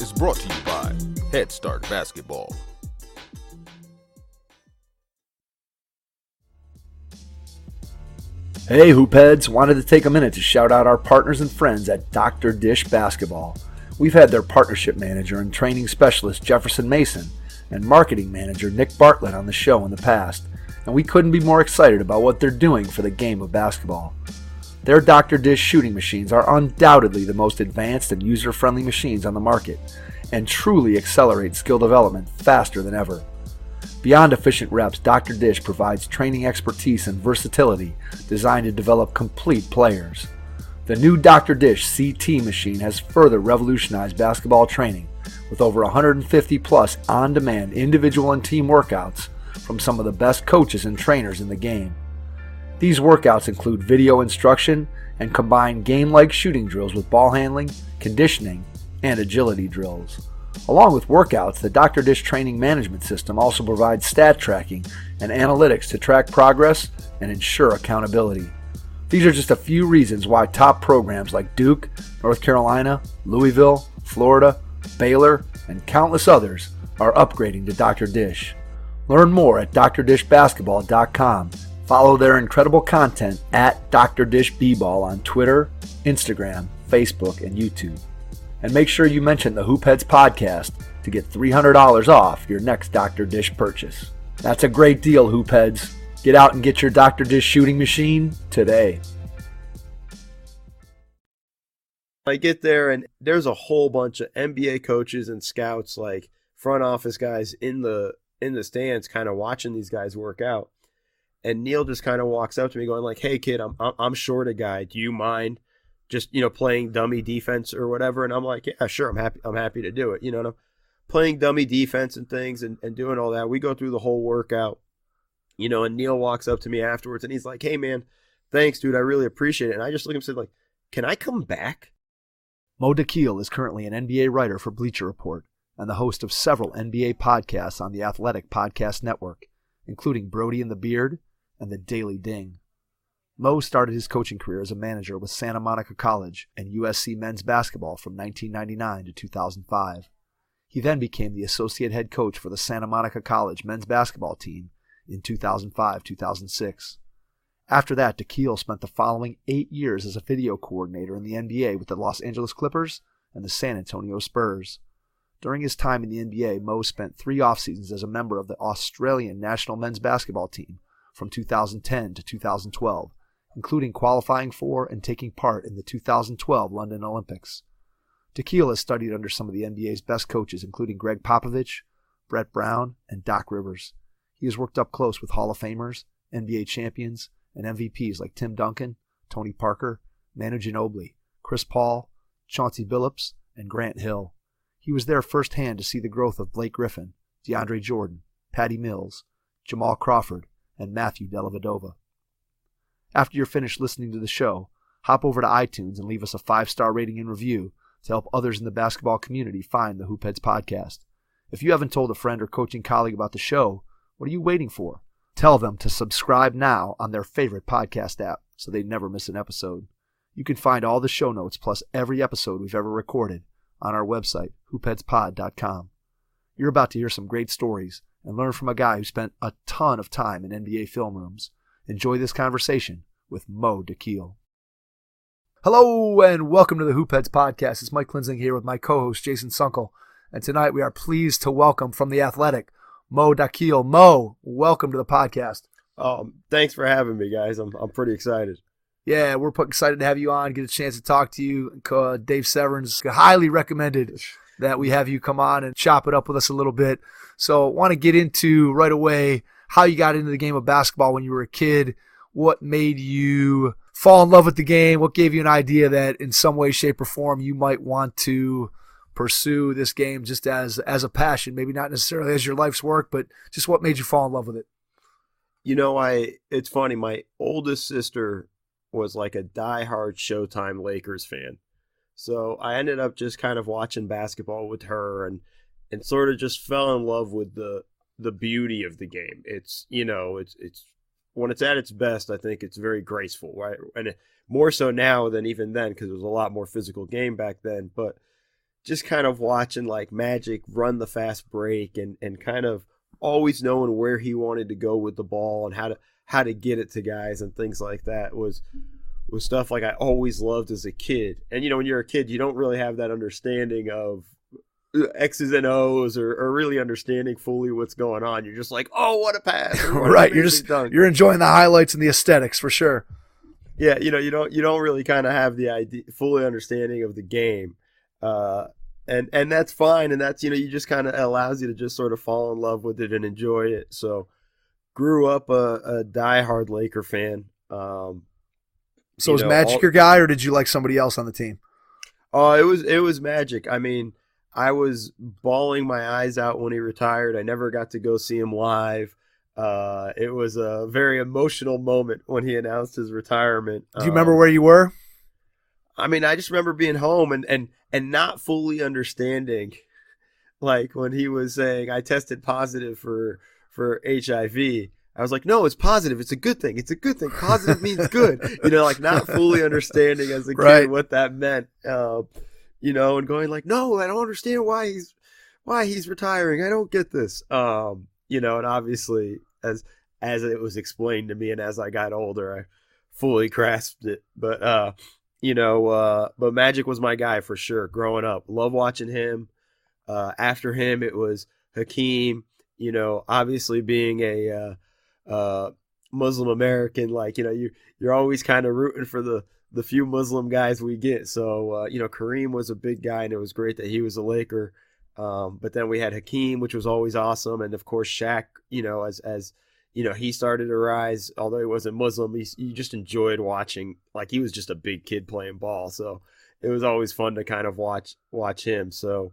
is brought to you by Head Start Basketball. Hey Hoopheads, wanted to take a minute to shout out our partners and friends at Dr. Dish Basketball. We've had their partnership manager and training specialist Jefferson Mason and marketing manager Nick Bartlett on the show in the past, and we couldn't be more excited about what they're doing for the game of basketball. Their Dr. Dish shooting machines are undoubtedly the most advanced and user-friendly machines on the market, and truly accelerate skill development faster than ever. Beyond efficient reps, Dr. Dish provides training expertise and versatility designed to develop complete players. The new Dr. Dish CT machine has further revolutionized basketball training with over 150 plus on-demand individual and team workouts from some of the best coaches and trainers in the game. These workouts include video instruction and combine game-like shooting drills with ball handling, conditioning, and agility drills. Along with workouts, the Dr. Dish training management system also provides stat tracking and analytics to track progress and ensure accountability. These are just a few reasons why top programs like Duke, North Carolina, Louisville, Florida, Baylor, and countless others are upgrading to Dr. Dish. Learn more at drdishbasketball.com. Follow their incredible content at Dr. Dish B-Ball on Twitter, Instagram, Facebook, and YouTube. And make sure you mention the Hoopheads podcast to get $300 off your next Dr. Dish purchase. That's a great deal, Hoopheads. Get out and get your Dr. Dish shooting machine today. I get there and there's a whole bunch of NBA coaches and scouts, like front office guys in the stands kind of watching these guys work out. And Neil just kind of walks up to me going like, "Hey kid, I'm short a guy. Do you mind just, playing dummy defense or whatever?" And I'm like, "Yeah, sure. I'm happy to do it." And I'm playing dummy defense and things and doing all that. We go through the whole workout, and Neil walks up to me afterwards and he's like, "Hey man, thanks dude. I really appreciate it." And I just look at him and said like, "Can I come back?" Mo Dakhil is currently an NBA writer for Bleacher Report and the host of several NBA podcasts on the Athletic Podcast Network, including Brodie and the Beard and the Daily Ding. Mo started his coaching career as a manager with Santa Monica College and USC men's basketball from 1999 to 2005. He then became the associate head coach for the Santa Monica College men's basketball team in 2005-2006. After that, Dakhil spent the following 8 years as a video coordinator in the NBA with the Los Angeles Clippers and the San Antonio Spurs. During his time in the NBA, Mo spent 3 off-seasons as a member of the Australian national men's basketball team from 2010 to 2012, including qualifying for and taking part in the 2012 London Olympics. Dakhil has studied under some of the NBA's best coaches, including Gregg Popovich, Brett Brown, and Doc Rivers. He has worked up close with Hall of Famers, NBA champions, and MVPs like Tim Duncan, Tony Parker, Manu Ginobili, Chris Paul, Chauncey Billups, and Grant Hill. He was there firsthand to see the growth of Blake Griffin, DeAndre Jordan, Patty Mills, Jamal Crawford, and Matthew Dellavedova. After you're finished listening to the show, hop over to iTunes and leave us a 5-star rating and review to help others in the basketball community find the Hoopheads podcast. If you haven't told a friend or coaching colleague about the show, what are you waiting for? Tell them to subscribe now on their favorite podcast app so they never miss an episode. You can find all the show notes plus every episode we've ever recorded on our website, hoopheadspod.com. You're about to hear some great stories and learn from a guy who spent a ton of time in NBA film rooms. Enjoy this conversation with Mo Dakhil. Hello and welcome to the Hoopheads podcast. It's Mike Klinzing here with my co-host Jason Sunkel. And tonight we are pleased to welcome from The Athletic, Mo Dakhil. Mo, welcome to the podcast. Thanks for having me, guys. I'm pretty excited. Yeah, we're excited to have you on, get a chance to talk to you. Dave Severns highly recommended that we have you come on and chop it up with us a little bit. So I want to get into right away how you got into the game of basketball when you were a kid, what made you fall in love with the game, what gave you an idea that in some way, shape, or form you might want to pursue this game just as a passion, maybe not necessarily as your life's work, but just what made you fall in love with it? It's funny, my oldest sister was like a diehard Showtime Lakers fan. So I ended up just kind of watching basketball with her and sort of just fell in love with the beauty of the game. It's when it's at its best, I think it's very graceful, right? And more so now than even then, because it was a lot more physical game back then. But just kind of watching like Magic run the fast break and kind of always knowing where he wanted to go with the ball and how to get it to guys and things like that was stuff like I always loved as a kid. And when you're a kid, you don't really have that understanding of X's and O's or really understanding fully what's going on. You're just like, oh, what a pass! Right, you're enjoying the highlights and the aesthetics for sure. Yeah, you don't really kind of have the idea, fully understanding of the game, and that's fine, and that's you just kind of allows you to just sort of fall in love with it and enjoy it. So, grew up a diehard Laker fan. So was Magic your guy, or did you like somebody else on the team? Oh, it was Magic. I mean, I was bawling my eyes out when he retired. I never got to go see him live. It was a very emotional moment when he announced his retirement. Do you remember where you were? I mean, I just remember being home and not fully understanding, like when he was saying I tested positive for HIV. I was like, no, it's positive. It's a good thing. It's a good thing. Positive means good. Like not fully understanding as a kid right. what that meant. And going like, no, I don't understand why he's retiring. I don't get this. And obviously as it was explained to me and as I got older, I fully grasped it. But but Magic was my guy for sure growing up. Love watching him. After him, it was Hakeem. Obviously being a Muslim American, like you're always kind of rooting for the few Muslim guys we get. So Kareem was a big guy, and it was great that he was a Laker. But then we had Hakeem, which was always awesome, and of course Shaq. As he started to rise, although he wasn't Muslim, you just enjoyed watching. Like he was just a big kid playing ball, so it was always fun to kind of watch him. So,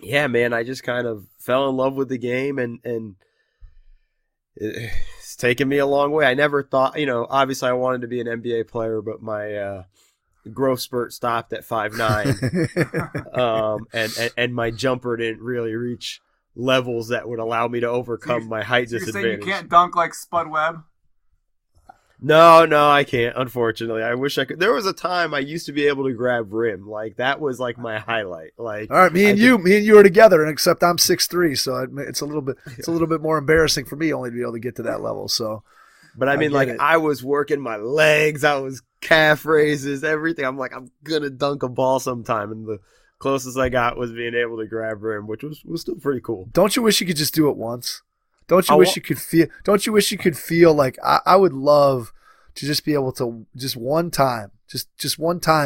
yeah, man, I just kind of fell in love with the game, and it's taken me a long way. I never thought, obviously I wanted to be an NBA player, but my growth spurt stopped at 5'9", and my jumper didn't really reach levels that would allow me to overcome my height disadvantage. You're saying you can't dunk like Spud Webb? No, I can't, unfortunately. I wish I could. There was a time I used to be able to grab rim. Like, that was like my highlight. Like, all right, me and you are together, and except I'm 6'3", so it's a little bit more embarrassing for me only to be able to get to that level. So, but I mean, I was working my legs, I was calf raises, everything. I'm like, I'm gonna dunk a ball sometime, and the closest I got was being able to grab rim, which was still pretty cool. Don't you wish you could just do it once? Don't you wish you could feel like I would love to just be able to just one time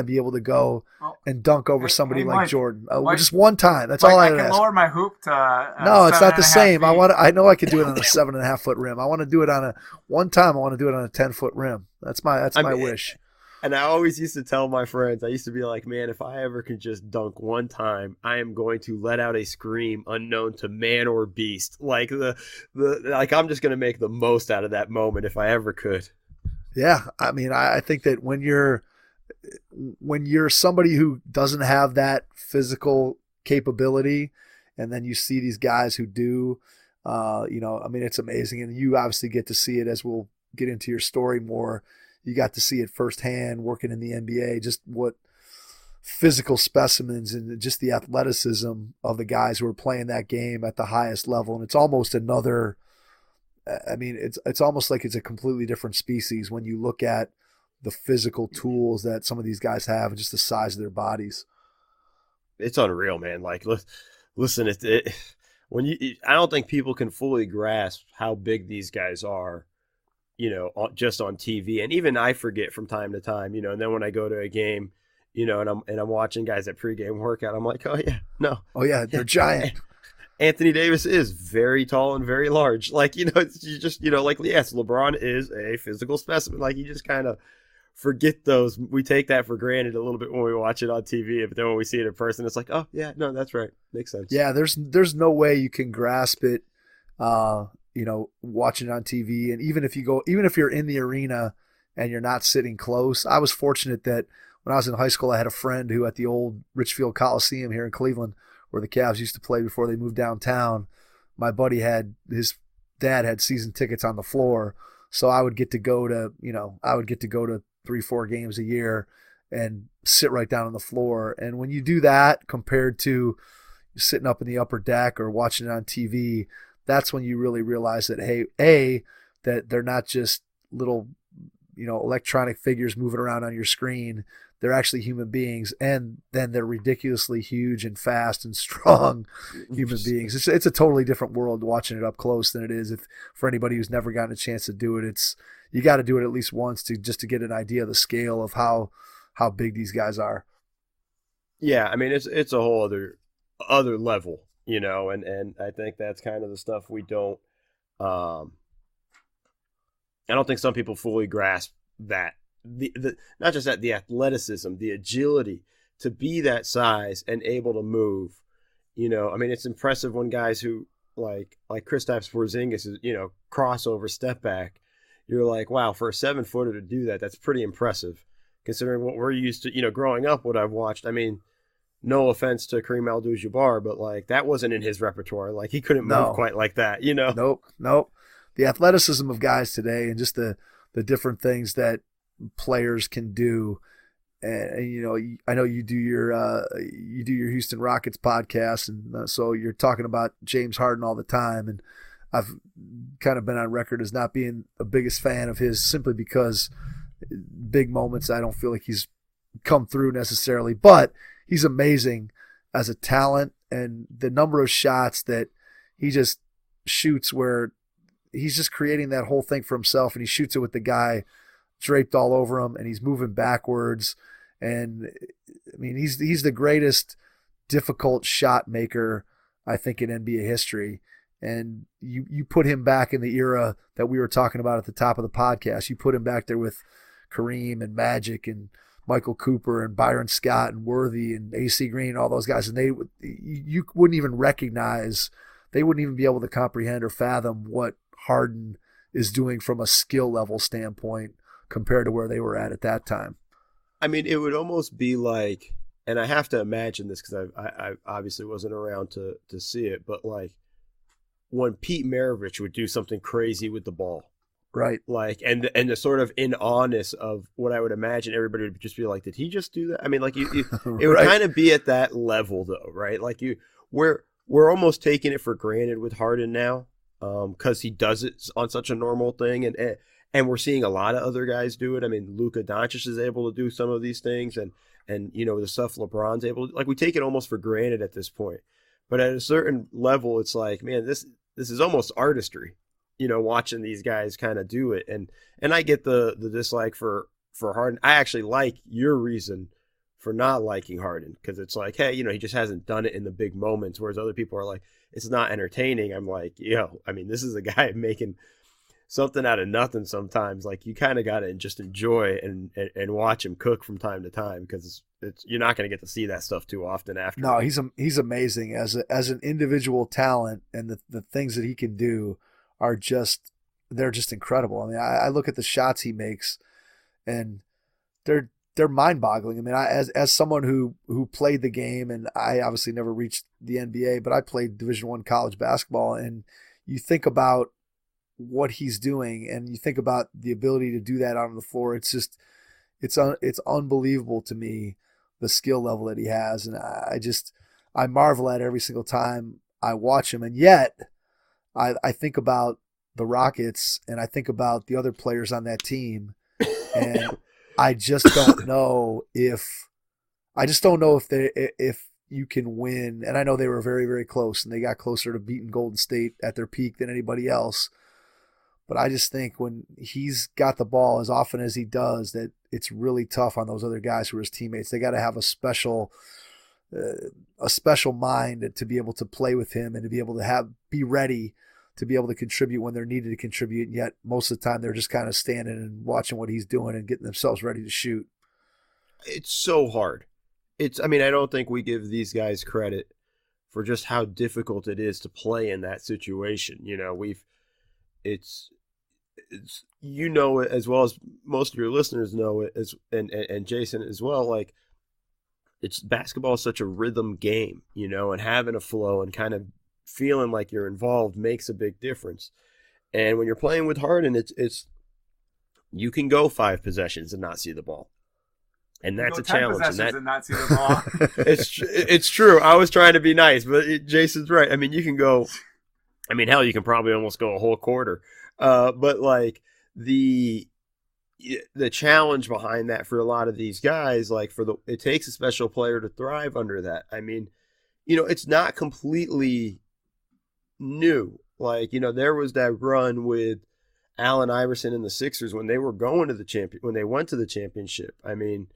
be able to go and dunk over somebody like Jordan. Just one time. That's all I ask. I can lower my hoop to no, it's not the same. Feet. I know I could do it on a 7.5 foot rim. I want to do it on a 10-foot rim. That's my wish. And I always used to tell my friends, I used to be like, man, if I ever could just dunk one time, I am going to let out a scream unknown to man or beast. Like I'm just going to make the most out of that moment if I ever could. Yeah. I mean, I think that when you're somebody who doesn't have that physical capability, and then you see these guys who do, I mean, it's amazing. And you obviously get to see it as we'll get into your story more. You got to see it firsthand working in the NBA, just what physical specimens and just the athleticism of the guys who are playing that game at the highest level. And it's almost another, I mean, it's almost like it's a completely different species when you look at the physical tools that some of these guys have and just the size of their bodies. It's unreal, man. Like, listen, I don't think people can fully grasp how big these guys are, just on TV. And even I forget from time to time, and then when I go to a game, and I'm watching guys at pregame workout, I'm like, oh yeah, no. Oh yeah, they're giant. Anthony Davis is very tall and very large. Like, it's you just, like, yes, LeBron is a physical specimen. Like, you just kind of forget those. We take that for granted a little bit when we watch it on TV, but then when we see it in person, it's like, oh yeah, no, that's right. Makes sense. Yeah, there's no way you can grasp it, watching it on TV. And even if you're in the arena and you're not sitting close, I was fortunate that when I was in high school, I had a friend who at the old Richfield Coliseum here in Cleveland, where the Cavs used to play before they moved downtown, my buddy his dad had season tickets on the floor. So I would get to go to 3-4 games a year and sit right down on the floor. And when you do that compared to sitting up in the upper deck or watching it on TV, that's when you really realize that, hey, that they're not just little, electronic figures moving around on your screen. They're actually human beings, and then they're ridiculously huge and fast and strong human beings. It's a totally different world watching it up close than it is for anybody who's never gotten a chance to do it. You got to do it at least once to get an idea of the scale of how big these guys are. Yeah, I mean it's a whole other level, and I think that's kind of the stuff we don't. I don't think some people fully grasp that the not just that, the athleticism, the agility to be that size and able to move. I mean, it's impressive when guys who like Kristaps Porzingis is, crossover step back. You're like, wow, for a 7-footer to do that, that's pretty impressive, considering what we're used to, growing up, what I've watched. I mean, no offense to Kareem Abdul-Jabbar, but like that wasn't in his repertoire. Like he couldn't move quite like that, Nope. The athleticism of guys today and just the different things that players can do. And I know you do your Houston Rockets podcast, and so you're talking about James Harden all the time, and I've kind of been on record as not being the biggest fan of his, simply because big moments I don't feel like he's come through necessarily, but he's amazing as a talent, and the number of shots that he just shoots where he's just creating that whole thing for himself, and he shoots it with the guy draped all over him, and he's moving backwards. And I mean, he's the greatest difficult shot maker, I think, in NBA history. And you put him back in the era that we were talking about at the top of the podcast. You put him back there with Kareem and Magic and Michael Cooper and Byron Scott and Worthy and AC Green and all those guys, and you wouldn't even recognize, they wouldn't even be able to comprehend or fathom what Harden is doing from a skill level standpoint compared to where they were at that time. I mean, it would almost be like, and I have to imagine this because I obviously wasn't around to see it, but like when Pete Maravich would do something crazy with the ball. Right. Like, and the sort of in-awness of what I would imagine everybody would just be like, did he just do that? I mean, like it would Right. kind of be at that level though, right? Like we're almost taking it for granted with Harden now, because he does it on such a normal thing, and we're seeing a lot of other guys do it. I mean, Luka Doncic is able to do some of these things, and the stuff LeBron's able to, like, we take it almost for granted at this point. But at a certain level, it's like, man, this is almost artistry, watching these guys kind of do it. And I get the dislike for Harden. I actually like your reason for not liking Harden, because it's like, hey, he just hasn't done it in the big moments, whereas other people are like, it's not entertaining. I'm like, I mean, this is a guy making something out of nothing sometimes. Like, you kind of got to just enjoy and watch him cook from time to time, because you're not going to get to see that stuff too often after. No, he's amazing as an individual talent, and the things that he can do are they're just incredible. I mean, I look at the shots he makes, and they're mind-boggling. I mean, as someone who played the game, and I obviously never reached the NBA, but I played Division I college basketball, and you think about what he's doing, and you think about the ability to do that on the floor. It's just it's unbelievable to me, the skill level that he has, and I marvel at it every single time I watch him. And yet I think about the Rockets, and I think about the other players on that team, and I just don't know if you can win. And I know they were very, very close, and they got closer to beating Golden State at their peak than anybody else. But I just think when he's got the ball as often as he does, that it's really tough on those other guys who are his teammates. They got to have a special mind to be able to play with him, and to be able to be ready to be able to contribute when they're needed to contribute. And yet most of the time they're just kind of standing and watching what he's doing and getting themselves ready to shoot. It's so hard. I mean, I don't think we give these guys credit for just how difficult it is to play in that situation. It's it as well as most of your listeners know it, and Jason as well. Like, basketball is such a rhythm game, and having a flow and kind of feeling like you're involved makes a big difference. And when you're playing with Harden, it's you can go 5 possessions and not see the ball. And that's a 10 challenge. possessions and not see the ball. It's true. I was trying to be nice, but Jason's right. I mean, you can go. I mean, hell, you can probably almost go a whole quarter. But like the challenge behind that for a lot of these guys, like it takes a special player to thrive under that. I mean, it's not completely new. Like, there was that run with Allen Iverson and the Sixers when they were going to when they went to the championship. I mean,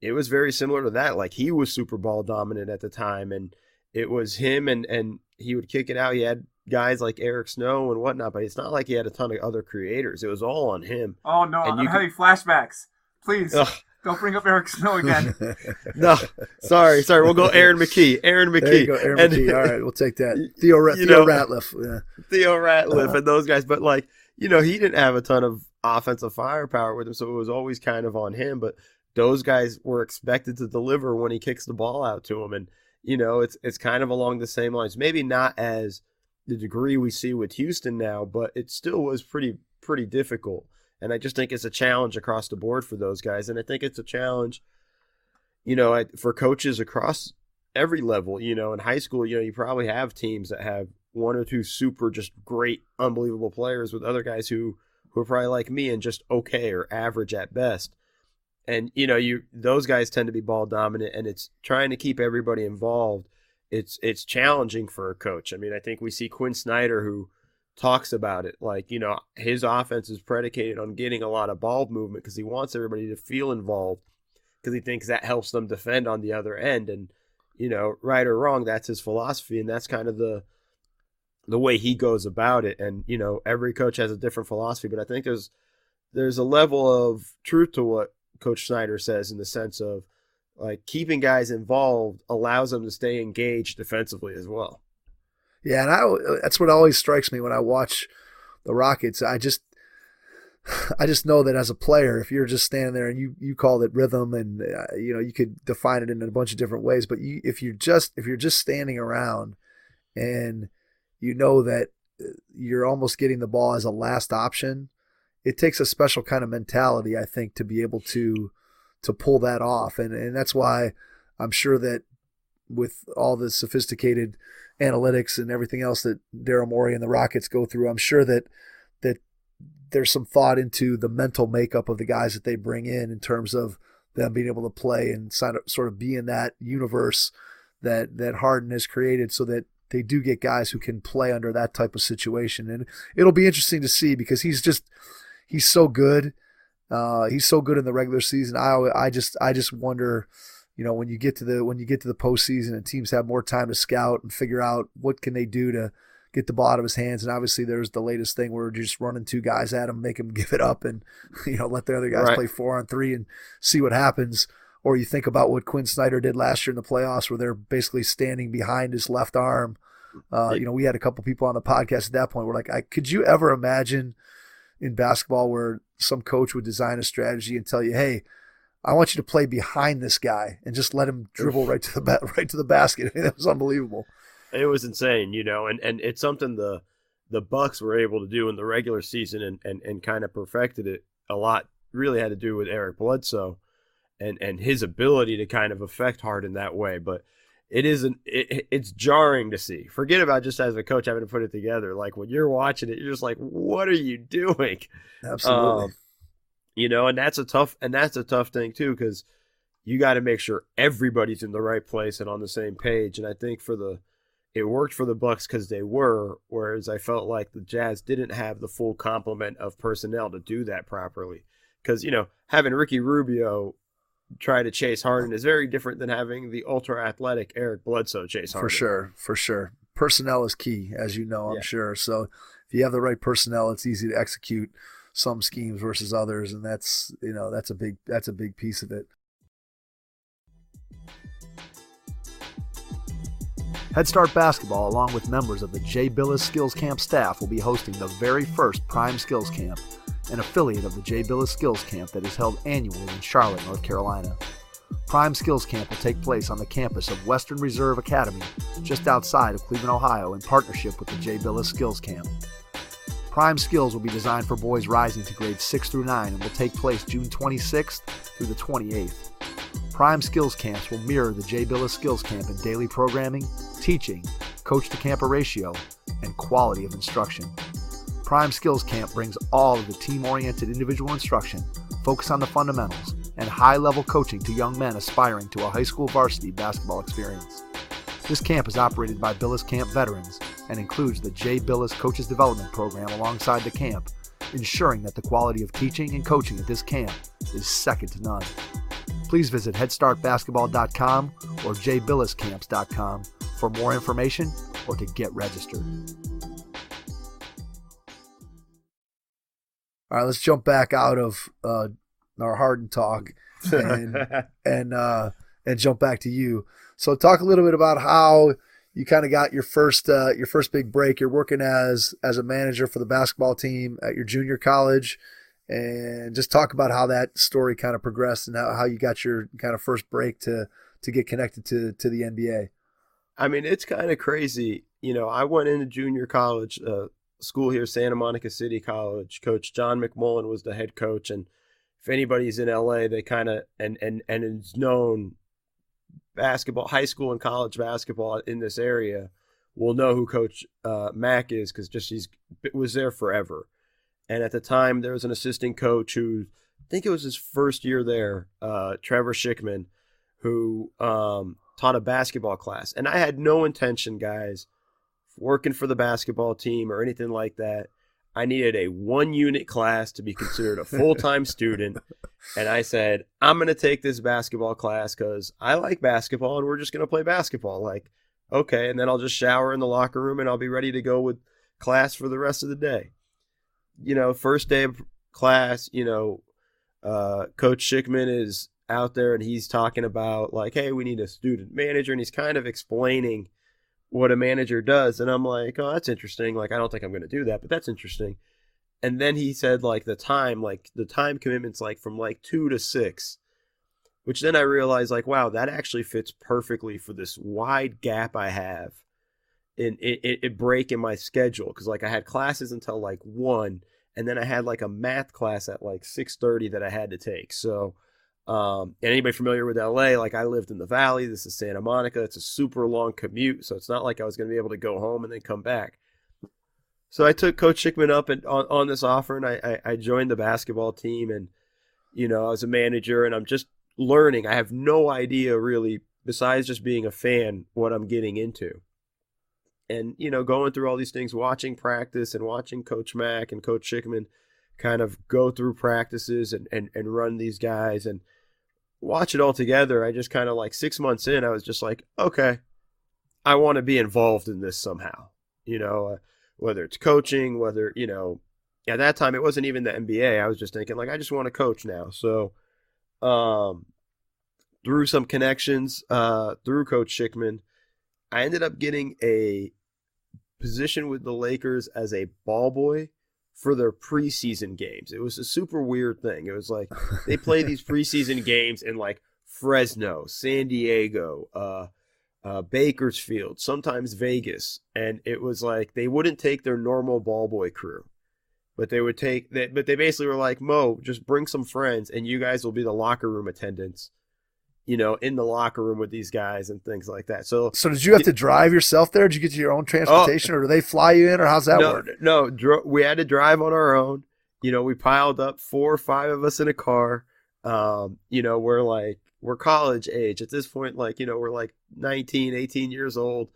it was very similar to that. Like, he was Super Bowl dominant at the time, and it was him, and he would kick it out. He had guys like Eric Snow and whatnot, but it's not like he had a ton of other creators. It was all on him. Oh, no, I'm having flashbacks. Please, don't bring up Eric Snow again. No, sorry. We'll go Aaron McKee. There you go, Aaron McKee. All right, we'll take that. Theo Ratliff. Yeah. Theo Ratliff and those guys. But, like, he didn't have a ton of offensive firepower with him, so it was always kind of on him. But those guys were expected to deliver when he kicks the ball out to them. And, it's kind of along the same lines. Maybe not as the degree we see with Houston now, but it still was pretty difficult. And I just think it's a challenge across the board for those guys. And I think it's a challenge, for coaches across every level. In high school, you probably have teams that have one or two super just great, unbelievable players with other guys who are probably like me and just okay or average at best. And, those guys tend to be ball dominant, and it's trying to keep everybody involved. It's challenging for a coach. I mean, I think we see Quinn Snyder, who talks about it. Like, his offense is predicated on getting a lot of ball movement because he wants everybody to feel involved because he thinks that helps them defend on the other end. And, right or wrong, that's his philosophy, and that's kind of the way he goes about it. And, every coach has a different philosophy, but I think there's a level of truth to what Coach Snyder says in the sense of, like, keeping guys involved allows them to stay engaged defensively as well. Yeah, and that's what always strikes me when I watch the Rockets. I just know that as a player, if you're just standing there and you called it rhythm, and you could define it in a bunch of different ways, but if you're just standing around and that you're almost getting the ball as a last option, it takes a special kind of mentality, I think, to be able to pull that off. And that's why I'm sure that with all the sophisticated analytics and everything else that Daryl Morey and the Rockets go through, I'm sure that there's some thought into the mental makeup of the guys that they bring in terms of them being able to play and sort of be in that universe that Harden has created, so that they do get guys who can play under that type of situation. And it'll be interesting to see because he's so good. He's so good in the regular season. I just wonder, when you get to the postseason and teams have more time to scout and figure out what can they do to get the ball out of his hands. And obviously there's the latest thing where we're just running two guys at him, make him give it up, and let the other guys play 4-on-3 and see what happens. Or you think about what Quinn Snyder did last year in the playoffs, where they're basically standing behind his left arm. We had a couple people on the podcast at that point. We're like, could you ever imagine in basketball where some coach would design a strategy and tell you, hey, I want you to play behind this guy and just let him dribble right to the basket. I mean, that was unbelievable. It was insane, and it's something the Bucks were able to do in the regular season and kind of perfected it a lot. Really had to do with Eric Bledsoe and his ability to kind of affect Harden that way. But it's jarring to see. Forget about just as a coach having to put it together. Like, when you're watching it, you're just like, what are you doing? Absolutely. And that's a tough thing too, because you got to make sure everybody's in the right place and on the same page. And I think it worked for the Bucks because they were, whereas I felt like the Jazz didn't have the full complement of personnel to do that properly. Because, having Ricky Rubio try to chase Harden is very different than having the ultra-athletic Eric Bledsoe chase Harden. For sure. Personnel is key, as you know, I'm sure. So if you have the right personnel, it's easy to execute some schemes versus others, and that's a big piece of it. Head Start Basketball, along with members of the Jay Billis Skills Camp staff, will be hosting the very first Prime Skills Camp, an affiliate of the Jay Billis Skills Camp that is held annually in Charlotte, North Carolina. Prime Skills Camp will take place on the campus of Western Reserve Academy, just outside of Cleveland, Ohio, in partnership with the Jay Billis Skills Camp. Prime Skills will be designed for boys rising to grades 6 through 9 and will take place June 26th through the 28th. Prime Skills Camps will mirror the Jay Billis Skills Camp in daily programming, teaching, coach-to-camper ratio, and quality of instruction. Prime Skills Camp brings all of the team-oriented individual instruction, focus on the fundamentals, and high-level coaching to young men aspiring to a high school varsity basketball experience. This camp is operated by Billis Camp veterans and includes the Jay Billis Coaches Development Program alongside the camp, ensuring that the quality of teaching and coaching at this camp is second to none. Please visit headstartbasketball.com or jbilliscamps.com for more information or to get registered. All right, let's jump back out of our Harden talk and jump back to you. So talk a little bit about how you kind of got your first big break. You're working as a manager for the basketball team at your junior college, and just talk about how that story kind of progressed and how you got your kind of first break to get connected to the NBA. I mean, it's kind of crazy. I went into junior college, school here, Santa Monica City College. Coach John McMullen was the head coach, and if anybody's in LA, they kind of and is known basketball, high school and college basketball in this area will know who Coach Mack is, because he was there forever. And at the time, there was an assistant coach who, I think it was his first year there, Trevor Schickman, who taught a basketball class. And I had no intention, guys, working for the basketball team or anything like that. I needed a one-unit class to be considered a full-time student. And I said, I'm going to take this basketball class because I like basketball and we're just going to play basketball. Like, okay, and then I'll just shower in the locker room and I'll be ready to go with class for the rest of the day. First day of class, Coach Schickman is out there and he's talking about like, hey, we need a student manager. And he's kind of explaining what a manager does. And I'm like, oh, that's interesting. Like, I don't think I'm going to do that, but that's interesting. And then he said the time commitment's from 2 to 6, which then I realized wow, that actually fits perfectly for this wide gap I have in break in my schedule. Cause I had classes until 1, and then I had a math class at 6:30 that I had to take. So, and anybody familiar with LA, I lived in the Valley, this is Santa Monica. It's a super long commute. So it's not like I was going to be able to go home and then come back. So I took Coach Schickman up on this offer, and I joined the basketball team, and, I was a manager, and I'm just learning. I have no idea really, besides just being a fan, what I'm getting into. And, going through all these things, watching practice and watching Coach Mack and Coach Schickman kind of go through practices and run these guys and watch it all together. I just kind of 6 months in, I was just okay, I want to be involved in this somehow, whether it's coaching, whether, at that time it wasn't even the NBA. I was just thinking I just want to coach now. So through some connections, through Coach Schickman, I ended up getting a position with the Lakers as a ball boy for their preseason games. It was a super weird thing. It was they play these preseason games in Fresno, San Diego, Bakersfield, sometimes Vegas. And it was they wouldn't take their normal ball boy crew, but they would but they basically were Mo, just bring some friends and you guys will be the locker room attendants, in the locker room with these guys and things like that. So did you have to drive yourself there? Did you get your own transportation, or do they fly you in, or how's that work? No, we had to drive on our own. We piled up 4 or 5 of us in a car. We're college age at this point. We're 19, 18 years old,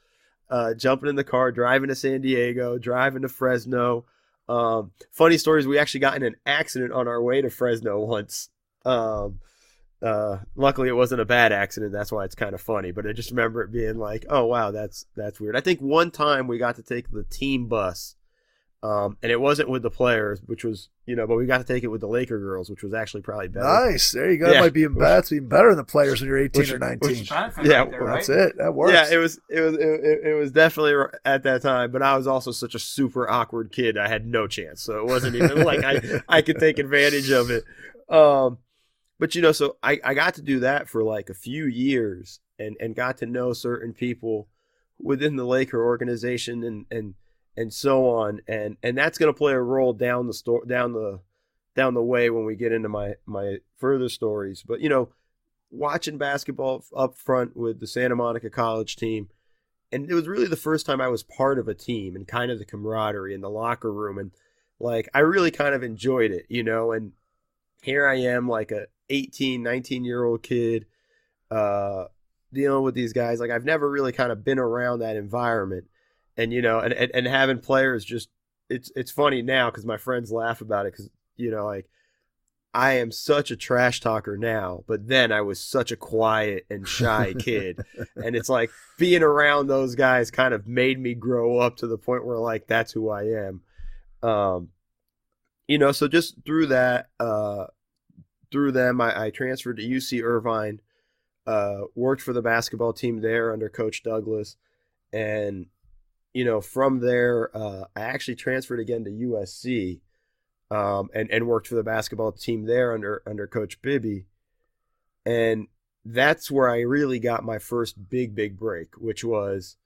jumping in the car, driving to San Diego, driving to Fresno. Funny stories. We actually got in an accident on our way to Fresno once. Luckily it wasn't a bad accident. That's why it's kind of funny, but I just remember it being oh wow, that's weird. I think one time we got to take the team bus, and it wasn't with the players, which was, but we got to take it with the Laker girls, which was actually probably better. Nice. There you go. Yeah. That might be even better than the players when you're 18 or 19. Yeah. Right there, right? That's it. That works. Yeah. It was definitely at that time, but I was also such a super awkward kid. I had no chance. So it wasn't even I could take advantage of it. But, so I got to do that for a few years and got to know certain people within the Laker organization and so on. And that's going to play a role down the way when we get into my further stories. But, watching basketball up front with the Santa Monica College team. And it was really the first time I was part of a team and kind of the camaraderie in the locker room. And like, I really kind of enjoyed it, you know, and here I am like a 18, 19-year-old kid dealing with these guys. Like, I've never really kind of been around that environment. And, you know, and having players just, it's funny now because my friends laugh about it because, you know, like, I am such a trash talker now, but then I was such a quiet and shy kid. And it's like being around those guys kind of made me grow up to the point where like, that's who I am. You know, so just through that, through them, I transferred to UC Irvine, worked for the basketball team there under Coach Douglas. And, you know, from there, I actually transferred again to USC. And worked for the basketball team there under Coach Bibby. And that's where I really got my first big break, which was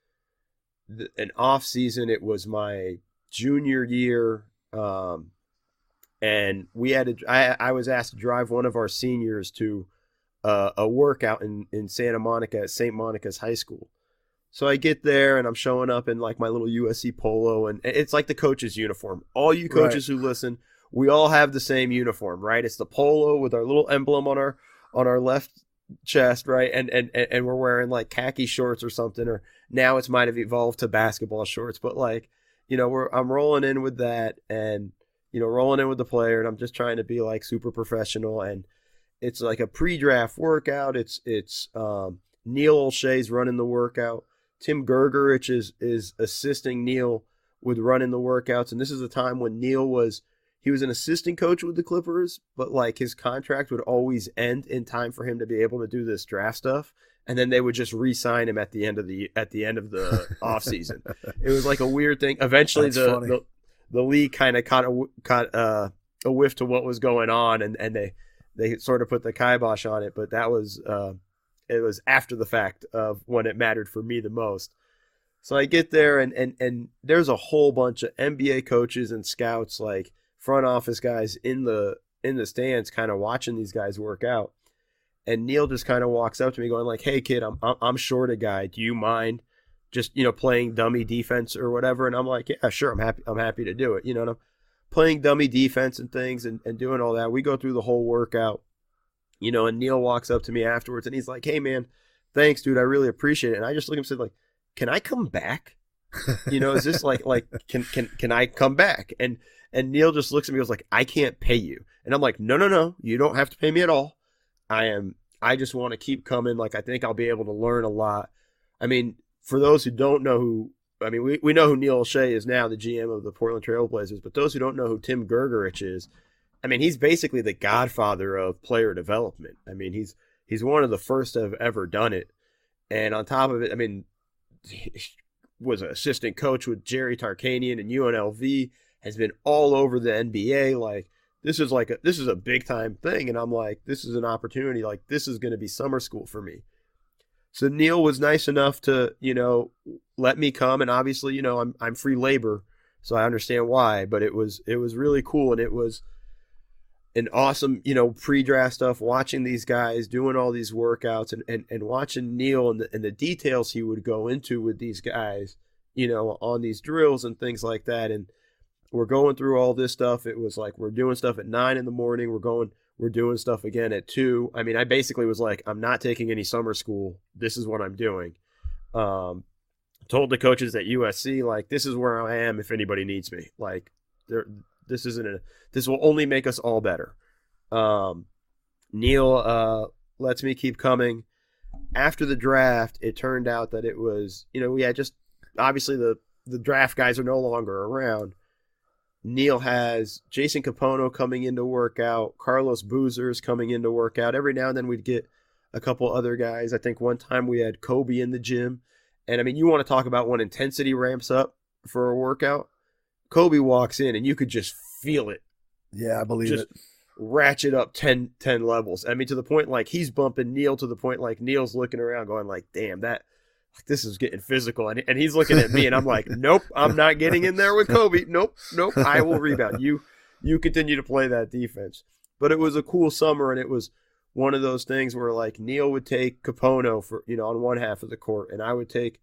an off season. It was my junior year. And we had I was asked to drive one of our seniors to a workout in Santa Monica at St. Monica's High School. So I get there and I'm showing up in like my little USC polo, and it's like the coach's uniform. All you coaches who listen, we all have the same uniform, right? It's the polo with our little emblem on our left chest, right? And we're wearing like khaki shorts or something, or now it's might have evolved to basketball shorts, but like, you know, I'm rolling in with that, and you know, rolling in with the player, and I'm just trying to be like super professional. And it's like a pre-draft workout. It's Neil Olshey's running the workout. Tim Gergerich is assisting Neil with running the workouts, and this is a time when Neil was an assistant coach with the Clippers, but like his contract would always end in time for him to be able to do this draft stuff, and then they would just re-sign him at the end of the offseason. It was like a weird thing. Eventually, the league kind of caught a whiff to what was going on, and they sort of put the kibosh on it. But that was it was after the fact of when it mattered for me the most. So I get there, and there's a whole bunch of NBA coaches and scouts, like front office guys in the stands, kind of watching these guys work out. And Neil just kind of walks up to me going like, "Hey kid, I'm short a guy. Do you mind just, you know, playing dummy defense or whatever?" And I'm like, "Yeah, sure. I'm happy to do it." You know, and I'm playing dummy defense and things and doing all that. We go through the whole workout, you know, and Neil walks up to me afterwards and he's like, "Hey man, thanks dude. I really appreciate it." And I just look at him and said like, "Can I come back? You know, is this like can I come back?" And Neil just looks at me and goes like, "I can't pay you." And I'm like, No, you don't have to pay me at all. I just want to keep coming. Like, I think I'll be able to learn a lot. I mean, for those who don't know we know who Neil Olshey is now, the GM of the Portland Trail Blazers, but those who don't know who Tim Gergerich is, I mean, he's basically the godfather of player development. I mean, he's one of the first to have ever done it. And on top of it, I mean, he was an assistant coach with Jerry Tarkanian and UNLV, has been all over the NBA. Like, this is a big time thing. And I'm like, this is an opportunity. Like, this is going to be summer school for me. So Neil was nice enough to, you know, let me come. And obviously, you know, I'm free labor, so I understand why, but it was really cool. And it was an awesome, you know, pre-draft stuff, watching these guys doing all these workouts and watching Neil and the details he would go into with these guys, you know, on these drills and things like that. And we're going through all this stuff. It was like, we're doing stuff at 9 a.m. We're doing stuff again at 2. I mean, I basically was like, I'm not taking any summer school. This is what I'm doing. Told the coaches at USC, like, this is where I am if anybody needs me. Like, this will only make us all better. Neil lets me keep coming. After the draft, it turned out that it was, you know, we had just, obviously the draft guys are no longer around. Neil has Jason Capono coming in to work out, Carlos Boozer's coming in to work out. Every now and then we'd get a couple other guys. I think one time we had Kobe in the gym. And I mean, you want to talk about when intensity ramps up for a workout. Kobe walks in and you could just feel it. Yeah, I believe it. Ratchet up 10 levels. I mean, to the point like he's bumping Neil, to the point like Neil's looking around going like, damn, this is getting physical. And he's looking at me and I'm like, nope, I'm not getting in there with Kobe. Nope, I will rebound. You continue to play that defense. But it was a cool summer, and it was one of those things where like Neil would take Capono for, on one half of the court, and I would take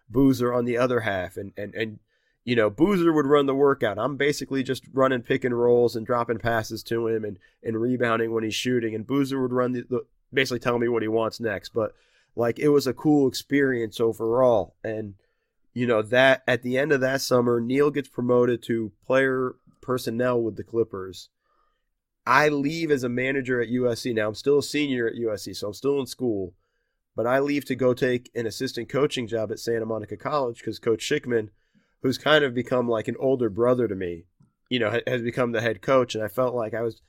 Boozer on the other half, and Boozer would run the workout. I'm basically just running pick and rolls and dropping passes to him and rebounding when he's shooting, and Boozer would run the basically tell me what he wants next. But like, it was a cool experience overall. And that at the end of that summer, Neil gets promoted to player personnel with the Clippers. I leave as a manager at USC. Now I'm still a senior at USC, so I'm still in school, but I leave to go take an assistant coaching job at Santa Monica College because Coach Schickman, who's kind of become like an older brother to me, has become the head coach. And I felt like I was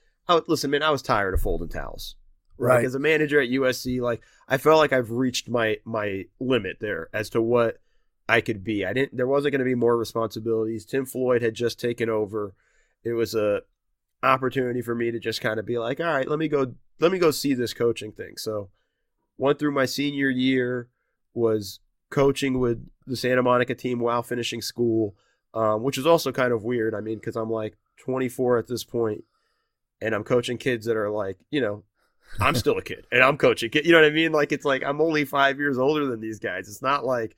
tired of folding towels. Right. Like, as a manager at USC, like, I felt like I've reached my limit there as to what I could be. There wasn't going to be more responsibilities. Tim Floyd had just taken over. It was a opportunity for me to just kind of be like, all right, let me go see this coaching thing. So went through my senior year, was coaching with the Santa Monica team while finishing school, which is also kind of weird. I mean, because I'm like 24 at this point, and I'm coaching kids that are like, I'm still a kid, and I'm coaching kids. You know what I mean? Like, it's like I'm only 5 years older than these guys. It's not like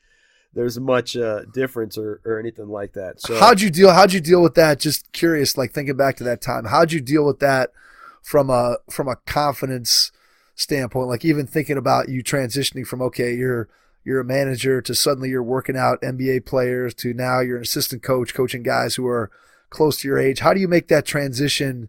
there's much difference or anything like that. So how'd you deal with that? Just curious, like thinking back to that time, how'd you deal with that from a confidence standpoint? Like, even thinking about you transitioning from, okay, you're a manager to suddenly you're working out NBA players to now you're an assistant coach coaching guys who are close to your age. How do you make that transition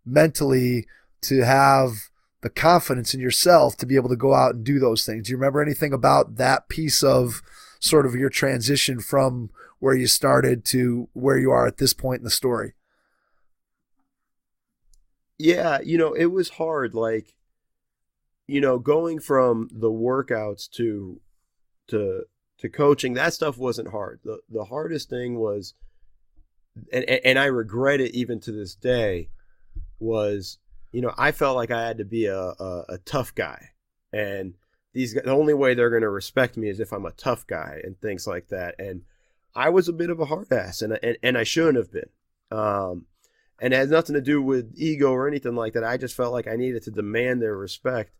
mentally to have the confidence in yourself to be able to go out and do those things? Do you remember anything about that piece of sort of your transition from where you started to where you are at this point in the story? Yeah, it was hard. Like, going from the workouts to coaching, that stuff wasn't hard. The hardest thing was, and I regret it even to this day, was, I felt like I had to be a tough guy, and the only way they're going to respect me is if I'm a tough guy and things like that. And I was a bit of a hard ass, and I shouldn't have been. And it has nothing to do with ego or anything like that. I just felt like I needed to demand their respect,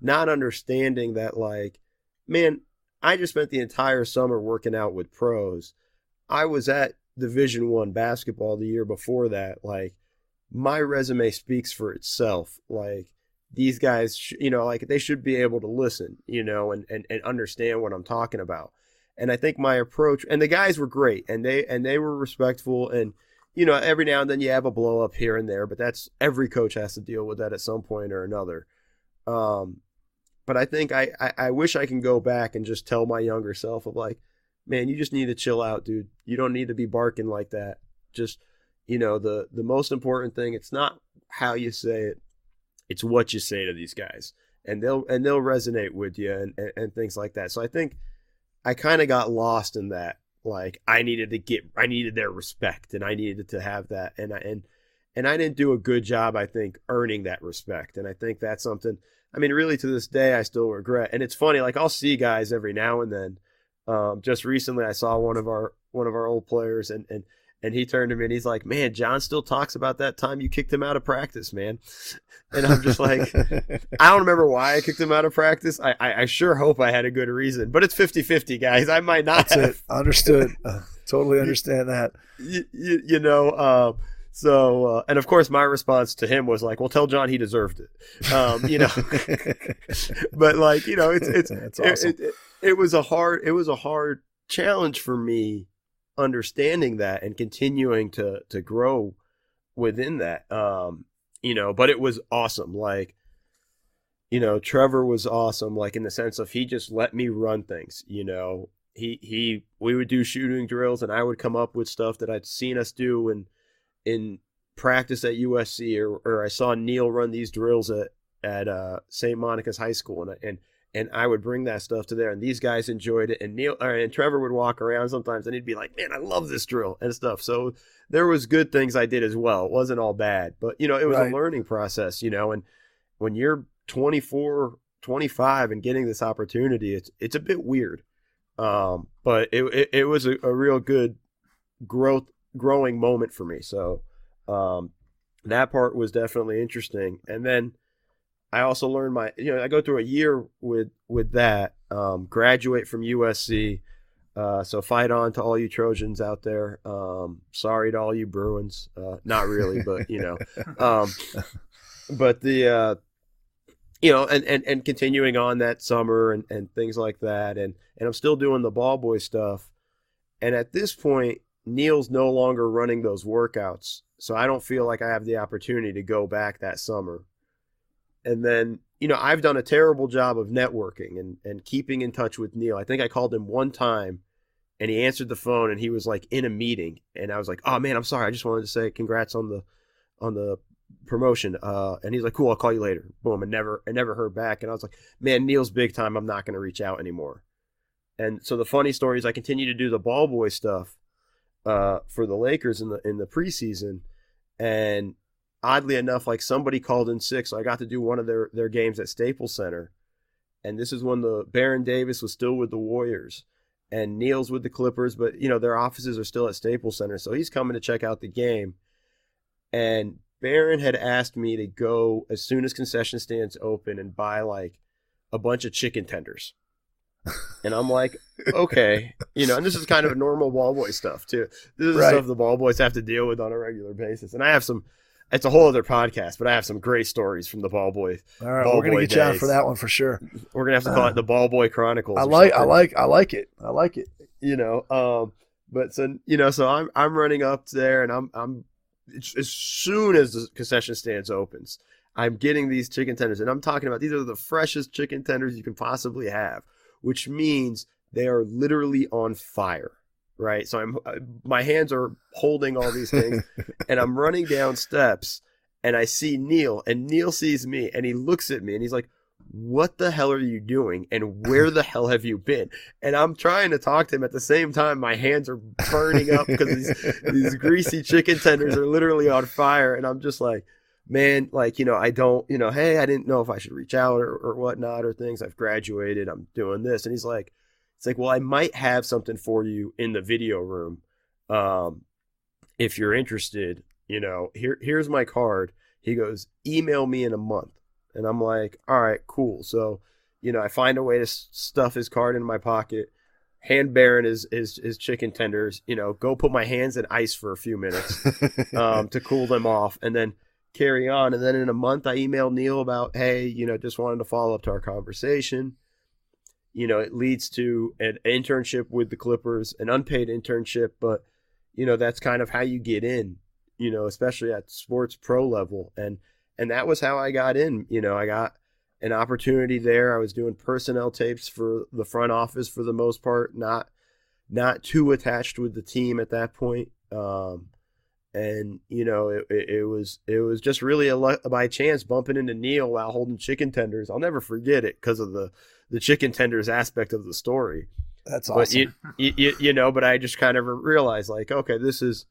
not understanding that, like, man, I just spent the entire summer working out with pros. I was at Division I basketball the year before that. Like, my resume speaks for itself. Like, these guys, like, they should be able to listen, and understand what I'm talking about. And I think my approach, and the guys were great, and they were respectful, and every now and then you have a blow up here and there, but that's, every coach has to deal with that at some point or another. But I think I wish I can go back and just tell my younger self of, like, man, you just need to chill out, dude. You don't need to be barking like that. Just, the most important thing, it's not how you say it, it's what you say to these guys, and they'll resonate with you and things like that. So I think I kind of got lost in that. Like, I needed their respect, and I needed to have that. And I didn't do a good job, I think, earning that respect. And I think that's something, I mean, really to this day, I still regret. And it's funny, like, I'll see guys every now and then. Just recently I saw one of our old players, and he turned to me and he's like, man, John still talks about that time you kicked him out of practice, man. And I'm just like, I don't remember why I kicked him out of practice. I sure hope I had a good reason, but it's 50-50, guys. I might not have. It. Understood. Totally understand that. So, and of course my response to him was like, well, tell John he deserved it. But, like, it's That's awesome. it was a hard challenge for me, understanding that and continuing to grow within that. But it was awesome. Like, Trevor was awesome, like, in the sense of he just let me run things. We would do shooting drills, and I would come up with stuff that I'd seen us do in practice at USC, or I saw Neil run these drills at St. Monica's High School, and I would bring that stuff to there, and these guys enjoyed it. And Trevor would walk around sometimes, and he'd be like, "Man, I love this drill," and stuff. So there was good things I did as well. It wasn't all bad, but it was Right. a learning process. And when you're 24, 25, and getting this opportunity, it's a bit weird. But it was a real good growing moment for me. So that part was definitely interesting. And then I also learned I go through a year with that, graduate from USC. So fight on to all you Trojans out there. Sorry to all you Bruins. Not really, but but the, and continuing on that summer and things like that. And I'm still doing the ball boy stuff. And at this point, Neil's no longer running those workouts. So I don't feel like I have the opportunity to go back that summer. And then, I've done a terrible job of networking and keeping in touch with Neil. I think I called him one time and he answered the phone and he was like in a meeting. And I was like, oh man, I'm sorry. I just wanted to say congrats on the promotion. And he's like, cool, I'll call you later. Boom. And never heard back. And I was like, man, Neil's big time. I'm not going to reach out anymore. And so the funny story is I continue to do the ball boy stuff for the Lakers in the preseason. And oddly enough, like somebody called in sick. So I got to do one of their games at Staples Center. And this is when the Baron Davis was still with the Warriors and Neil's with the Clippers, but their offices are still at Staples Center. So he's coming to check out the game. And Baron had asked me to go as soon as concession stands open and buy like a bunch of chicken tenders. And I'm like, okay, and this is kind of normal ball boy stuff too. This is stuff the ball boys have to deal with on a regular basis. And I have it's a whole other podcast, but I have some great stories from the ball boy. All right, we're going to get you on for that one for sure. We're going to have to call it the Ball Boy Chronicles. I like it. But so I'm running up there and I'm as soon as the concession stands opens, I'm getting these chicken tenders and I'm talking about these are the freshest chicken tenders you can possibly have, which means they are literally on fire. Right. So my hands are holding all these things and I'm running down steps and I see Neil and Neil sees me and he looks at me and he's like, what the hell are you doing? And where the hell have you been? And I'm trying to talk to him at the same time. My hands are burning up because these greasy chicken tenders are literally on fire. And I'm just like, man, like, I don't, hey, I didn't know if I should reach out or whatnot or things. I've graduated. I'm doing this. And he's like, it's like, well, I might have something for you in the video room. If you're interested, here's my card. He goes, email me in a month. And I'm like, all right, cool. So, I find a way to stuff his card in my pocket, hand Baron his chicken tenders, go put my hands in ice for a few minutes to cool them off and then carry on. And then in a month, I emailed Neil about, hey, just wanted to follow up to our conversation. It leads to an internship with the Clippers, an unpaid internship, but, that's kind of how you get in, especially at sports pro level. And that was how I got in. I got an opportunity there. I was doing personnel tapes for the front office for the most part, not too attached with the team at that point. And, it was just really by chance bumping into Neil while holding chicken tenders. I'll never forget it because of the chicken tenders aspect of the story. That's awesome. But but I just kind of realized like, okay, this is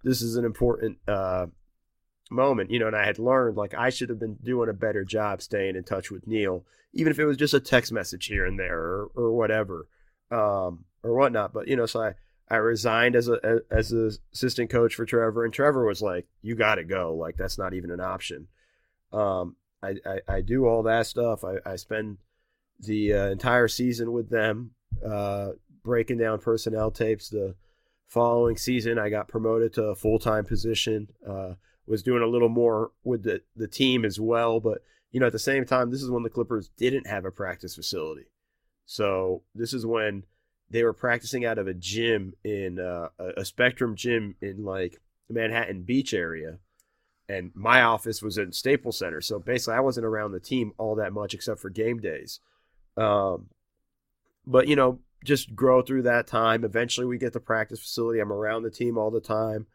an important moment, and I had learned like I should have been doing a better job staying in touch with Neil, even if it was just a text message here and there or whatever, or whatnot. But, so I resigned as a assistant coach for Trevor, and Trevor was like, you got to go. Like, that's not even an option. I do all that stuff. I spend the entire season with them, breaking down personnel tapes. The following season, I got promoted to a full-time position, was doing a little more with the team as well. But, at the same time, this is when the Clippers didn't have a practice facility. So this is when they were practicing out of a gym in a Spectrum gym in like the Manhattan Beach area. And my office was in Staples Center. So basically I wasn't around the team all that much except for game days. But, just grow through that time. Eventually we get the practice facility. I'm around the team all the time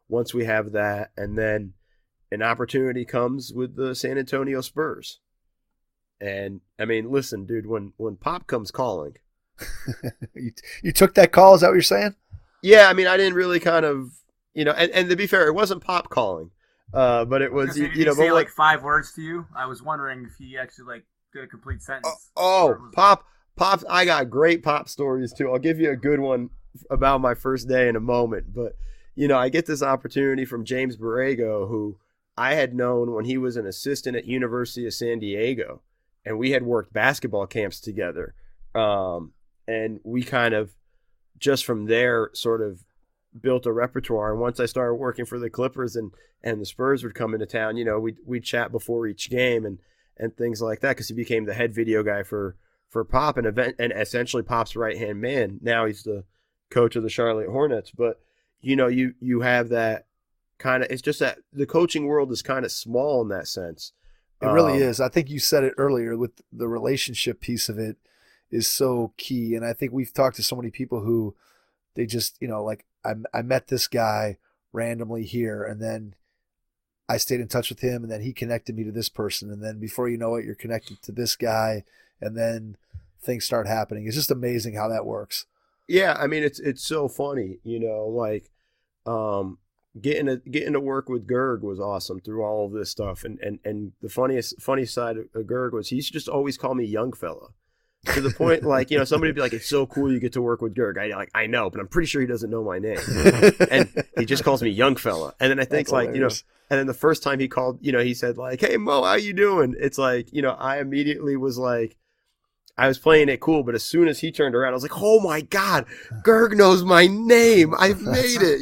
once we have that. And then an opportunity comes with the San Antonio Spurs. And, I mean, listen, dude, when Pop comes calling. You took that call? Is that what you're saying? Yeah, I mean, I didn't really kind of, and to be fair, it wasn't Pop calling. But it was, did he say like 5 words to you? I was wondering if he actually like did a complete sentence. Pop, I got great Pop stories too. I'll give you a good one about my first day in a moment. But, I get this opportunity from James Borrego, who I had known when he was an assistant at University of San Diego, and we had worked basketball camps together. And we kind of just from there sort of built a repertoire. And once I started working for the Clippers and the Spurs would come into town, we'd chat before each game and things like that, because he became the head video guy for Pop and essentially Pop's right-hand man. Now he's the coach of the Charlotte Hornets. But, you have that kind of, it's just that the coaching world is kind of small in that sense. It really is. I think you said it earlier with the relationship piece of it is so key. And I think we've talked to so many people who they just, like I met this guy randomly here, and then I stayed in touch with him, and then he connected me to this person. And then before you know it, you're connected to this guy, and then things start happening. It's just amazing how that works. Yeah. I mean, it's so funny, getting to work with Gregg was awesome through all of this stuff. And the funny side of Gregg was he used to just always call me young fella. To the point, somebody would be like, "It's so cool you get to work with Gregg." I know, but I'm pretty sure he doesn't know my name, and he just calls me young fella. And then I think and then the first time he called, he said like, "Hey Mo, how you doing?" It's like, I immediately was like, I was playing it cool, but as soon as he turned around, I was like, "Oh my God, Gregg knows my name! I've made it!"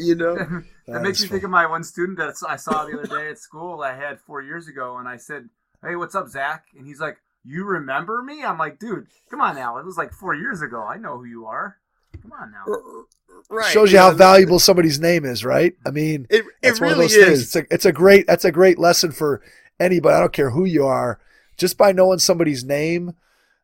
That makes me think of my one student that I saw the other day at school I had 4 years ago, and I said, "Hey, what's up, Zach?" And he's like, "You remember me?" I'm like, "Dude, come on now. It was like 4 years ago. I know who you are. Come on now." Right. Shows you how valuable somebody's name is, right? I mean, it really is. Things. That's a great lesson for anybody. I don't care who you are. Just by knowing somebody's name,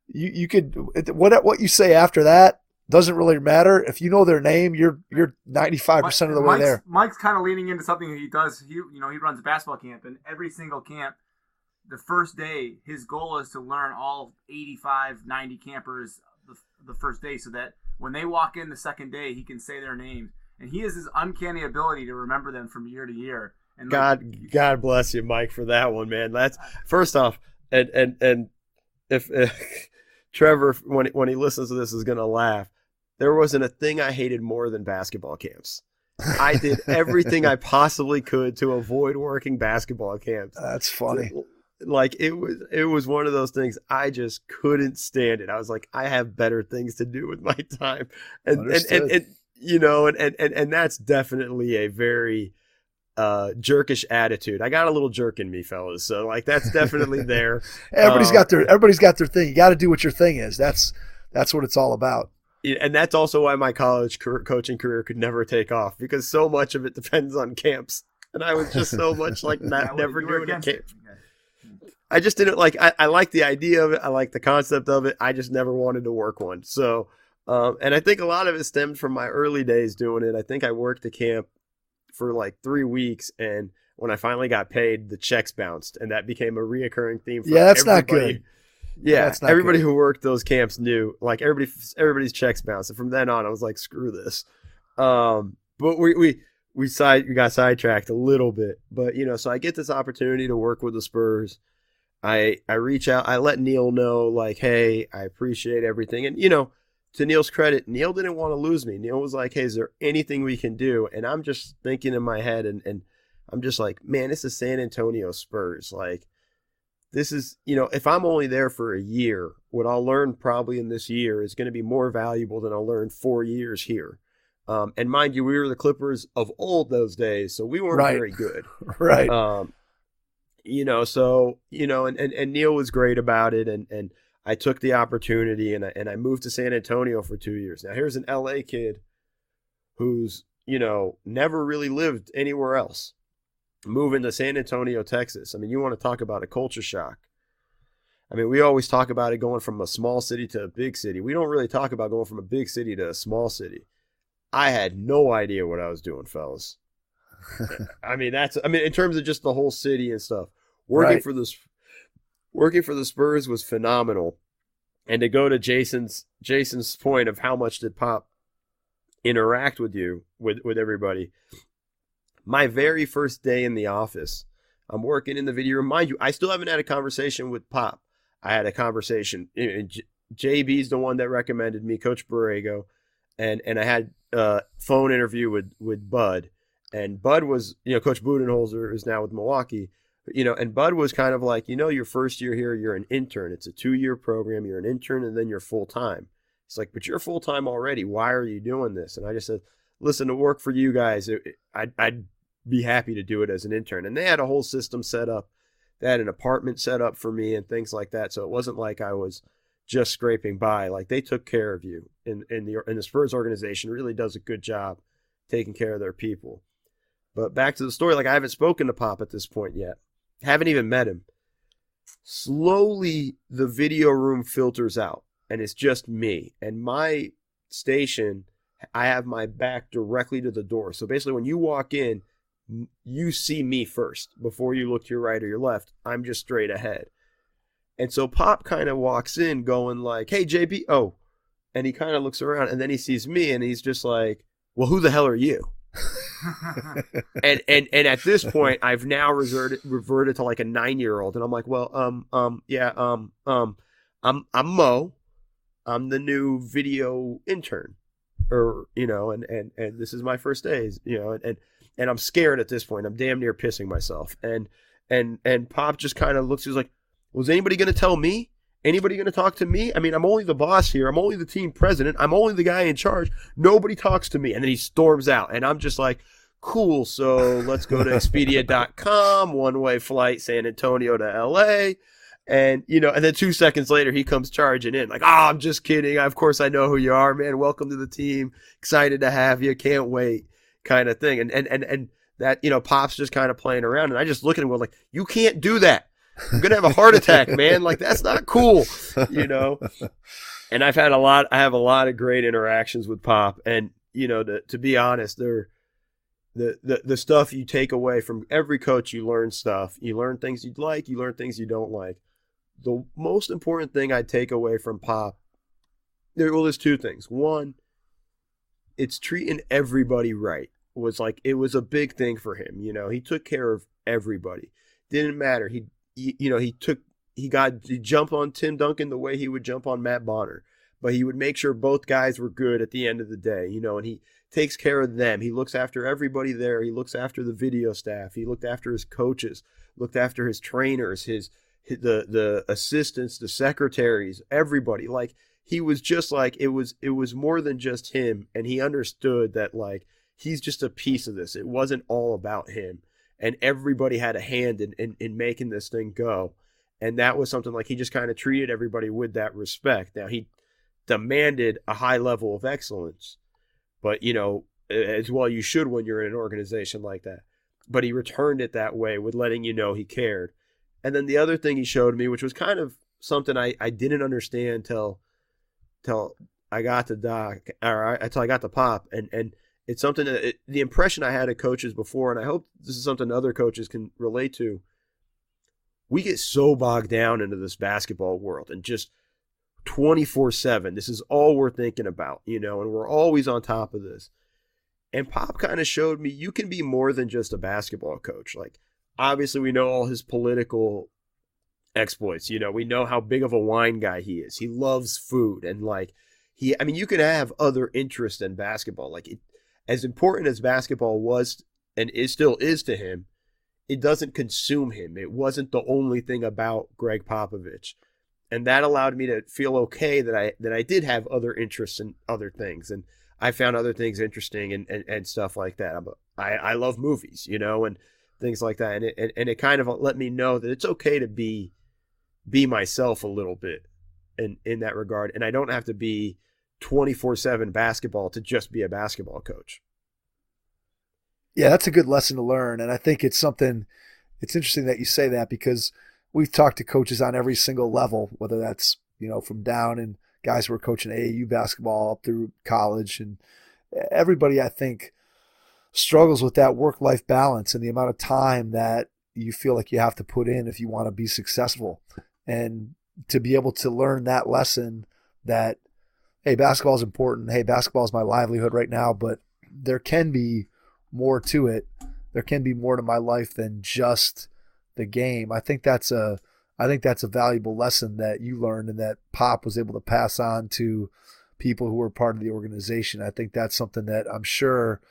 you could what you say after that doesn't really matter. If you know their name, you're 95% of the way there. Mike's kind of leaning into something that he does. He runs a basketball camp, and every single camp, the first day, his goal is to learn all 85, 90 campers the first day, so that when they walk in the second day, he can say their names. And he has this uncanny ability to remember them from year to year. And God bless you, Mike, for that one, man. That's first off, and if Trevor, when he listens to this, is gonna laugh. There wasn't a thing I hated more than basketball camps. I did everything I possibly could to avoid working basketball camps. That's funny. Like it was one of those things I just couldn't stand it. I was like, I have better things to do with my time, and that's definitely a very jerkish attitude. I got a little jerk in me, fellas. So like that's definitely there. Everybody's got their thing. You got to do what your thing is. That's what it's all about. And that's also why my college coaching career could never take off, because so much of it depends on camps, and I was just so much like never doing a camp. I just didn't like. I like the idea of it. I like the concept of it. I just never wanted to work one. So, and I think a lot of it stemmed from my early days doing it. I think I worked a camp for like 3 weeks, and when I finally got paid, the checks bounced, and that became a reoccurring theme. For that's everybody. Not good. Yeah, that's not everybody good. Who worked those camps knew. Like everybody's checks bounced, and from then on, I was like, screw this. But we got sidetracked a little bit. But so I get this opportunity to work with the Spurs. I reach out. I let Neil know, like, hey, I appreciate everything. And, to Neil's credit, Neil didn't want to lose me. Neil was like, hey, is there anything we can do? And I'm just thinking in my head, and I'm just like, man, this is San Antonio Spurs. Like, this is, if I'm only there for a year, what I'll learn probably in this year is going to be more valuable than I'll learn 4 years here. And mind you, we were the Clippers of old those days, so we weren't very good. Right. And Neil was great about it, and I took the opportunity, and I moved to San Antonio for 2 years. Now here's an LA kid who's never really lived anywhere else, moving to San Antonio, Texas. I mean, you want to talk about a culture shock. I mean, we always talk about it going from a small city to a big city. We don't really talk about going from a big city to a small city. I had no idea what I was doing, fellas. I mean, in terms of just the whole city and stuff. Working for the Spurs was phenomenal. And to go to Jason's point of how much did Pop interact with you, with everybody. My very first day in the office, I'm working in the video room. Mind you, I still haven't had a conversation with Pop. I had a conversation. JB's the one that recommended me, Coach Borrego, and I had a phone interview with Bud. And Bud was, Coach Budenholzer is now with Milwaukee, and Bud was kind of like, your first year here, you're an intern. It's a 2-year program. You're an intern and then you're full-time. It's like, but you're full-time already. Why are you doing this? And I just said, listen, to work for you guys, I'd be happy to do it as an intern. And they had a whole system set up. They had an apartment set up for me and things like that. So it wasn't like I was just scraping by. Like, they took care of you. And the Spurs organization really does a good job taking care of their people. But back to the story, like, I haven't spoken to Pop at this point yet. Haven't even met him. Slowly, the video room filters out, and it's just me. And my station, I have my back directly to the door. So basically, when you walk in, you see me first. Before you look to your right or your left, I'm just straight ahead. And so Pop kind of walks in going like, hey, JB. Oh, and he kind of looks around, and then he sees me, and he's just like, well, who the hell are you? and at this point, I've now reverted to like a 9-year-old, and I'm like, well, I'm Mo. I'm the new video intern, or and this is my first day, and I'm scared at this point. I'm damn near pissing myself, and Pop just kind of looks. He's like, was anybody going to tell me? Anybody going to talk to me? I mean, I'm only the boss here. I'm only the team president. I'm only the guy in charge. Nobody talks to me. And then he storms out. And I'm just like, cool. So let's go to Expedia.com, one-way flight, San Antonio to LA. And, and then 2 seconds later, he comes charging in like, I'm just kidding. Of course, I know who you are, man. Welcome to the team. Excited to have you. Can't wait, kind of thing. And that, Pop's just kind of playing around. And I just look at him like, you can't do that. I'm going to have a heart attack, man. Like, that's not cool, And I have a lot of great interactions with Pop. And, to be honest, the stuff you take away from every coach, you learn stuff. You learn things you like. You learn things you don't like. The most important thing I take away from Pop, there's 2 things. One, it's treating everybody right. It was a big thing for him. He took care of everybody. Didn't matter. He jumped on Tim Duncan the way he would jump on Matt Bonner, but he would make sure both guys were good at the end of the day, and he takes care of them. He looks after everybody there. He looks after the video staff. He looked after his coaches, looked after his trainers, the assistants, the secretaries, everybody. Like, he was just like, it was more than just him. And he understood that, like, he's just a piece of this. It wasn't all about him. And everybody had a hand in making this thing go. And that was something like he just kind of treated everybody with that respect. Now, he demanded a high level of excellence, but, as well you should when you're in an organization like that. But he returned it that way with letting you know he cared. And then the other thing he showed me, which was kind of something I didn't understand till I got to Doc, or until I got to Pop, and it's something that the impression I had of coaches before, and I hope this is something other coaches can relate to. We get so bogged down into this basketball world and just 24/7. This is all we're thinking about, and we're always on top of this. And Pop kind of showed me you can be more than just a basketball coach. Like, obviously, we know all his political exploits. We know how big of a wine guy he is. He loves food, and you can have other interests in basketball. Like, as important as basketball was and still is to him, it doesn't consume him. It wasn't the only thing about Gregg Popovich. And that allowed me to feel okay that I did have other interests in other things. And I found other things interesting and stuff like that. I love movies, and things like that. And it kind of let me know that it's okay to be myself a little bit in that regard. And I don't have to be 24/7 basketball to just be a basketball coach. Yeah, that's a good lesson to learn. And I think it's interesting that you say that, because we've talked to coaches on every single level, whether that's, from down and guys who are coaching AAU basketball up through college. And everybody, I think, struggles with that work-life balance and the amount of time that you feel like you have to put in if you want to be successful. And to be able to learn that lesson that, hey, basketball is important. Hey, basketball is my livelihood right now, but there can be more to it. There can be more to my life than just the game. I think that's a valuable lesson that you learned and that Pop was able to pass on to people who were part of the organization. I think that's something that I'm sure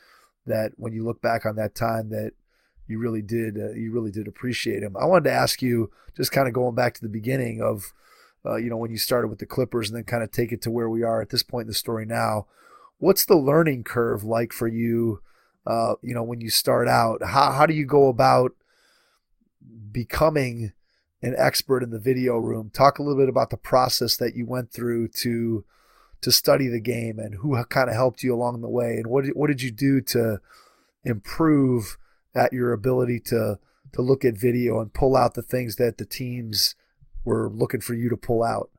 that when you look back on that time that you really did appreciate him. I wanted to ask you, just kind of going back to the beginning of, when you started with the Clippers and then kind of take it to where we are at this point in the story now. What's the learning curve like for you, when you start out? How do you go about becoming an expert in the video room? Talk a little bit about the process that you went through to study the game and who kind of helped you along the way, and what did you do to improve at your ability to look at video and pull out the things that the teams were looking for you to pull out?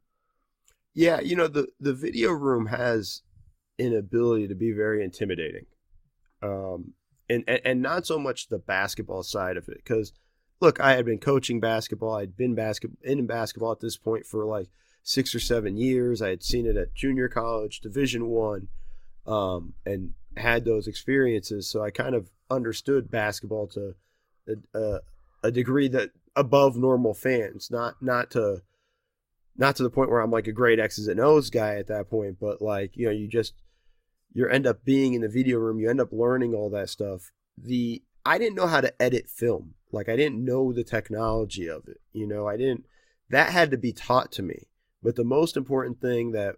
Yeah, the video room has an ability to be very intimidating, and not so much the basketball side of it, because look, I had been coaching basketball. I'd been in basketball at this point for like 6 or 7 years. I had seen it at junior college, Division I, and had those experiences. So I kind of understood basketball to a degree that above normal fans, not to the point where I'm like a great X's and O's guy at that point, but like, you end up being in the video room, you end up learning all that stuff. I didn't know how to edit film. Like, I didn't know the technology of it. That had to be taught to me. But the most important thing that,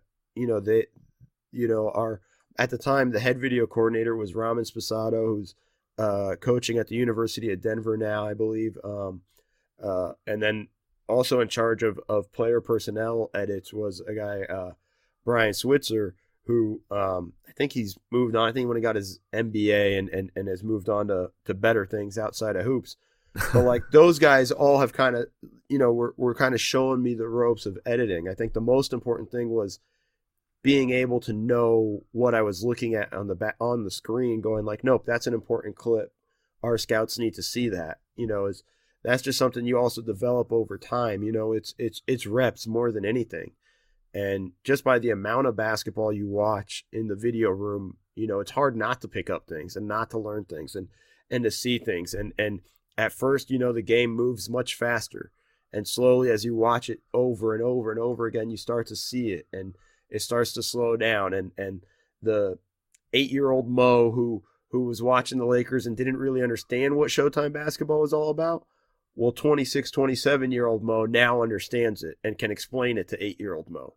our, at the time, the head video coordinator was Raman Sposato, who's coaching at the University of Denver now, I believe. And then also in charge of player personnel edits was a guy, Brian Switzer, who I think he's moved on. I think when he got his MBA and has moved on to better things outside of hoops. But like those guys all have kind of, were kind of showing me the ropes of editing. I think the most important thing was being able to know what I was looking at on the screen, going like, nope, that's an important clip. Our scouts need to see that. That's just something you also develop over time. It's reps more than anything. And just by the amount of basketball you watch in the video room, it's hard not to pick up things and not to learn things and to see things. And at first, the game moves much faster. And slowly, as you watch it over and over and over again, you start to see it, and it starts to slow down. And the 8-year-old Mo who was watching the Lakers and didn't really understand what Showtime basketball was all about, well, 26, 27-year-old Mo now understands it and can explain it to 8-year-old Mo.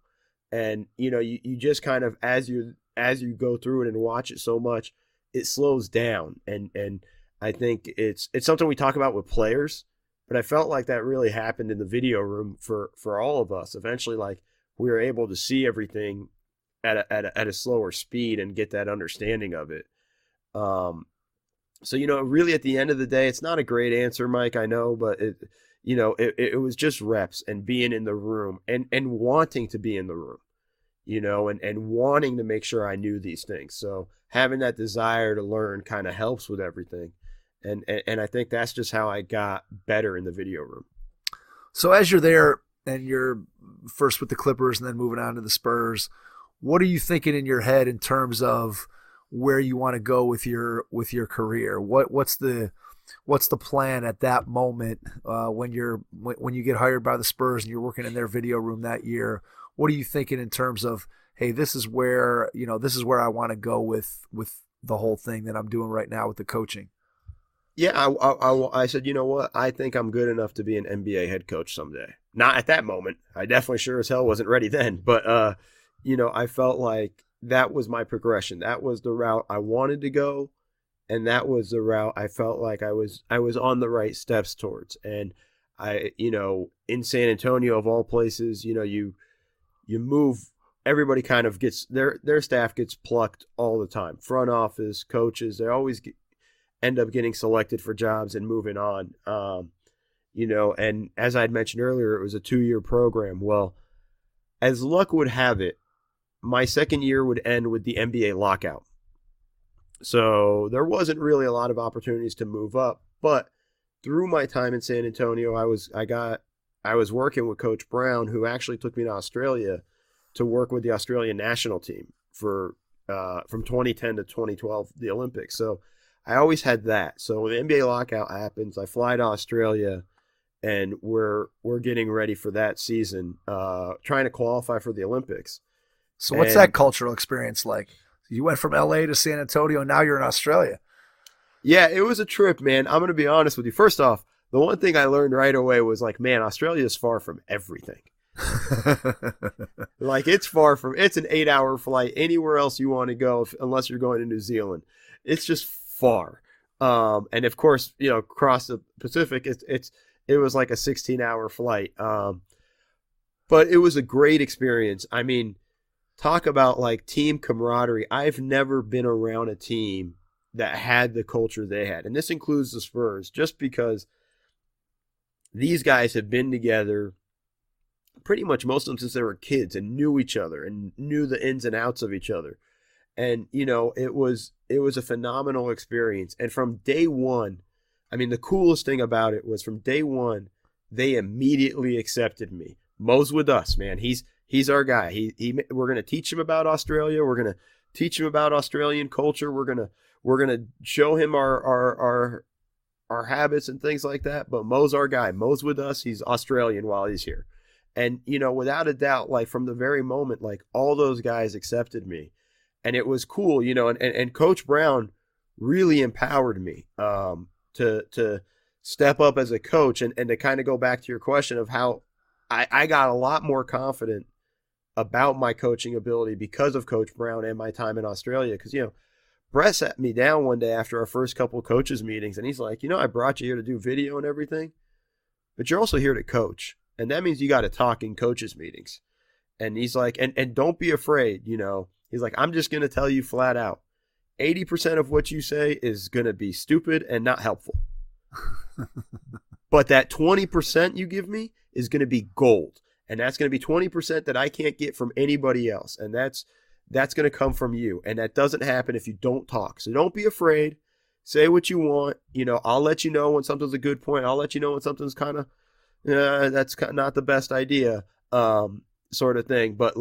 And, you just kind of, as you go through it and watch it so much, it slows down. And I think it's something we talk about with players, but I felt like that really happened in the video room for all of us. Eventually, like, we were able to see everything at a slower speed and get that understanding of it. So, really at the end of the day, it's not a great answer, Mike, I know, but it was just reps and being in the room and wanting to be in the room, and wanting to make sure I knew these things. So having that desire to learn kind of helps with everything. And I think that's just how I got better in the video room. So as you're there and you're first with the Clippers and then moving on to the Spurs, what are you thinking in your head in terms of where you want to go with your career? What's the plan at that moment when you get hired by the Spurs and you're working in their video room that year? What are you thinking in terms of, hey, this is where I want to go with the whole thing that I'm doing right now with the coaching? Yeah, I said, you know what? I think I'm good enough to be an NBA head coach someday. Not at that moment. I definitely sure as hell wasn't ready then. But, I felt like that was my progression. That was the route I wanted to go. And that was the route I felt like I was on the right steps towards. And in San Antonio of all places, you move, everybody kind of gets, their staff gets plucked all the time. Front office, coaches, they always end up getting selected for jobs and moving on. And as I had mentioned earlier, it was a 2-year program. Well, as luck would have it, my second year would end with the NBA lockout. So there wasn't really a lot of opportunities to move up, but through my time in San Antonio, I was working with Coach Brown, who actually took me to Australia to work with the Australian national team for from 2010 to 2012, the Olympics. So I always had that. So when the NBA lockout happens, I fly to Australia, and we're getting ready for that season, trying to qualify for the Olympics. So what's that cultural experience like? You went from LA to San Antonio, and now you're in Australia. Yeah, it was a trip, man. I'm going to be honest with you. First off, the one thing I learned right away was like, man, Australia is far from everything. Like it's an 8-hour flight anywhere else you want to go, unless you're going to New Zealand. It's just far. And of course, across the Pacific, it was like a 16-hour flight. But it was a great experience. I mean, talk about like team camaraderie. I've never been around a team that had the culture they had. And this includes the Spurs, just because these guys have been together pretty much most of them since they were kids and knew each other and knew the ins and outs of each other. And, it was a phenomenal experience. And from day one, I mean, the coolest thing about it was from day one, they immediately accepted me. Mo's with us, man. He's our guy. We're going to teach him about Australia. We're going to teach him about Australian culture. We're going to show him our habits and things like that. But Mo's our guy. Mo's with us. He's Australian while he's here. And, without a doubt, like from the very moment, like all those guys accepted me. And it was cool, and Coach Brown really empowered me to step up as a coach and to kind of go back to your question of how I got a lot more confident about my coaching ability because of Coach Brown and my time in Australia. Because, Brett sat me down one day after our first couple of coaches meetings, and he's like, I brought you here to do video and everything, but you're also here to coach. And that means you got to talk in coaches meetings. And he's like, and don't be afraid, He's like, I'm just going to tell you flat out, 80% of what you say is going to be stupid and not helpful. But that 20% you give me is going to be gold. And that's going to be 20% that I can't get from anybody else. And that's going to come from you. And that doesn't happen if you don't talk. So don't be afraid. Say what you want. I'll let you know when something's a good point. I'll let you know when something's kind of, that's not the best idea, sort of thing. But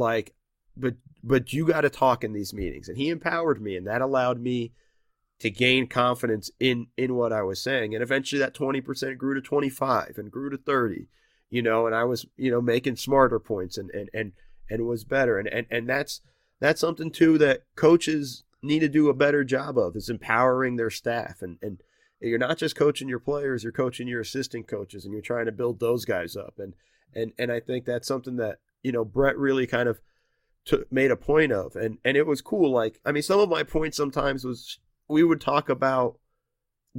but you got to talk in these meetings. And he empowered me, and that allowed me to gain confidence in what I was saying. And eventually that 20% grew to 25 and grew to 30, and I was, making smarter points and was better. And that's something too that coaches need to do a better job of, is empowering their staff. And you're not just coaching your players, you're coaching your assistant coaches, and you're trying to build those guys up. And I think that's something that, Brett really kind of made a point of. And it was cool. Like, I mean, some of my points sometimes was we would talk about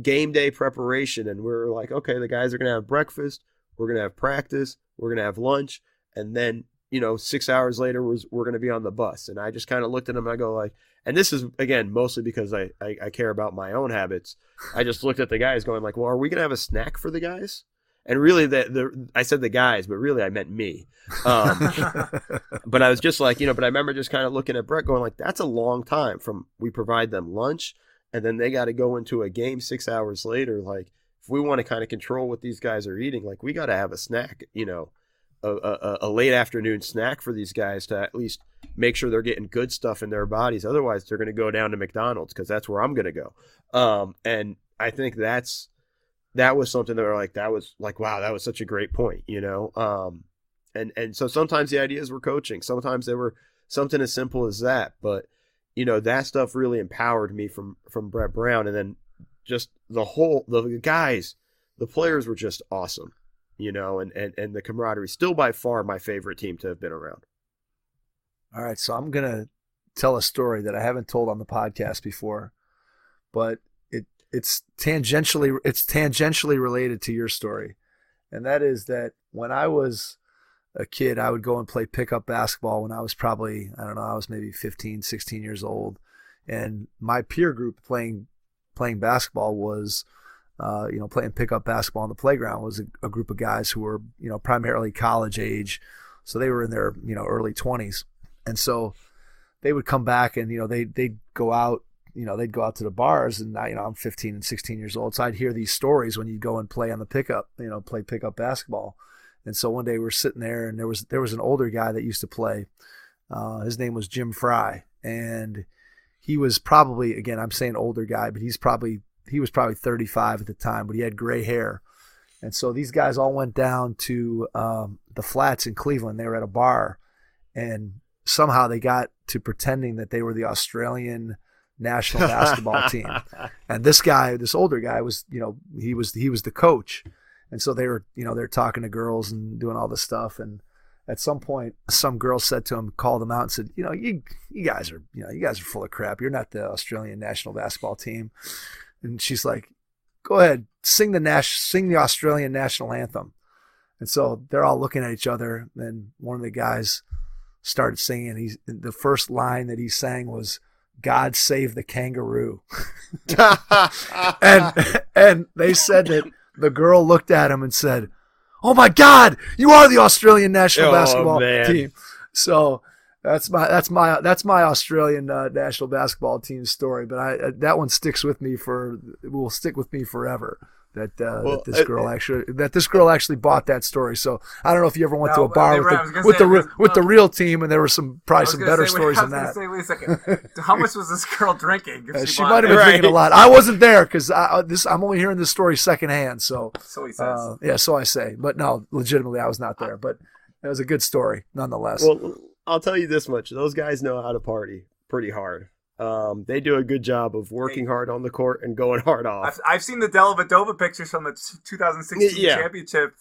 game day preparation, and we're like, okay, the guys are going to have breakfast, we're going to have practice, we're going to have lunch, and then, 6 hours later we're going to be on the bus. And I just kind of looked at them and I go like, and this is, again, mostly because I care about my own habits. I just looked at the guys going like, well, are we going to have a snack for the guys? And really, I said the guys, but really I meant me. But I was just like, but I remember just kind of looking at Brett going like, that's a long time from we provide them lunch, and then they got to go into a game 6 hours later. Like, if we want to kind of control what these guys are eating, like, we got to have a snack, a late afternoon snack for these guys to at least make sure they're getting good stuff in their bodies. Otherwise, they're going to go down to McDonald's, because that's where I'm going to go. And I think that was something that was like, wow, that was such a great point, and so sometimes the ideas were coaching. Sometimes they were something as simple as that. But, that stuff really empowered me from Brett Brown. And then just the guys, the players were just awesome, and the camaraderie, still by far my favorite team to have been around. All right. So I'm going to tell a story that I haven't told on the podcast before, but it's tangentially related to your story. And that is that when I was a kid, I would go and play pickup basketball when I was probably, I don't know, I was maybe 15, 16 years old. And my peer group playing basketball was, playing pickup basketball on the playground was a group of guys who were, primarily college age. So they were in their, early 20s. And so they would come back and, they'd go out, they'd go out to the bars, and I'm 15 and 16 years old. So I'd hear these stories when you go and play on the pickup, play pickup basketball. And so one day we're sitting there, and there was an older guy that used to play. His name was Jim Fry, and he was probably, again, I'm saying older guy, but he was probably 35 at the time, but he had gray hair. And so these guys all went down to the Flats in Cleveland. They were at a bar, and somehow they got to pretending that they were the Australian national basketball team. And this older guy was, he was the coach. And so they were, they're talking to girls and doing all this stuff. And at some point, some girl said to him, called him out and said, you guys are full of crap. You're not the Australian national basketball team. And she's like, go ahead, sing the Australian national anthem. And so they're all looking at each other. And one of the guys started singing. The first line that he sang was, "God save the kangaroo." and they said that the girl looked at him and said, "Oh my God, you are the Australian national basketball team." So that's my Australian national basketball team story. But that one will stick with me forever. That this girl actually bought that story. So I don't know if you ever went to a bar with the real team, and there were some better stories than that. Wait a second. How much was this girl drinking? She might have been drinking a lot. I wasn't there because I'm only hearing this story secondhand. So he says. So I say. But no, legitimately, I was not there. But it was a good story nonetheless. Well, I'll tell you this much: those guys know how to party pretty hard. They do a good job of working hard on the court and going hard off. I've seen the Dellavedova pictures from the 2016 championship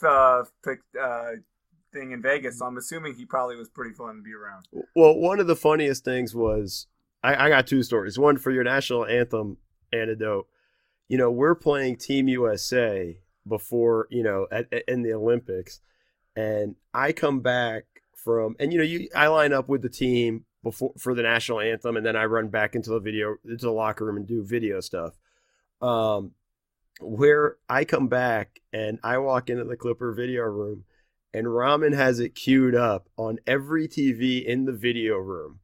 thing in Vegas, so I'm assuming he probably was pretty fun to be around. Well, one of the funniest things was, I got two stories. One for your national anthem anecdote. We're playing Team USA before, in the Olympics, and I come back from, and I line up with the team for the national anthem, and then I run back into the locker room and do video stuff. Where I come back and I walk into the Clipper video room, and Ramen has it queued up on every TV in the video room.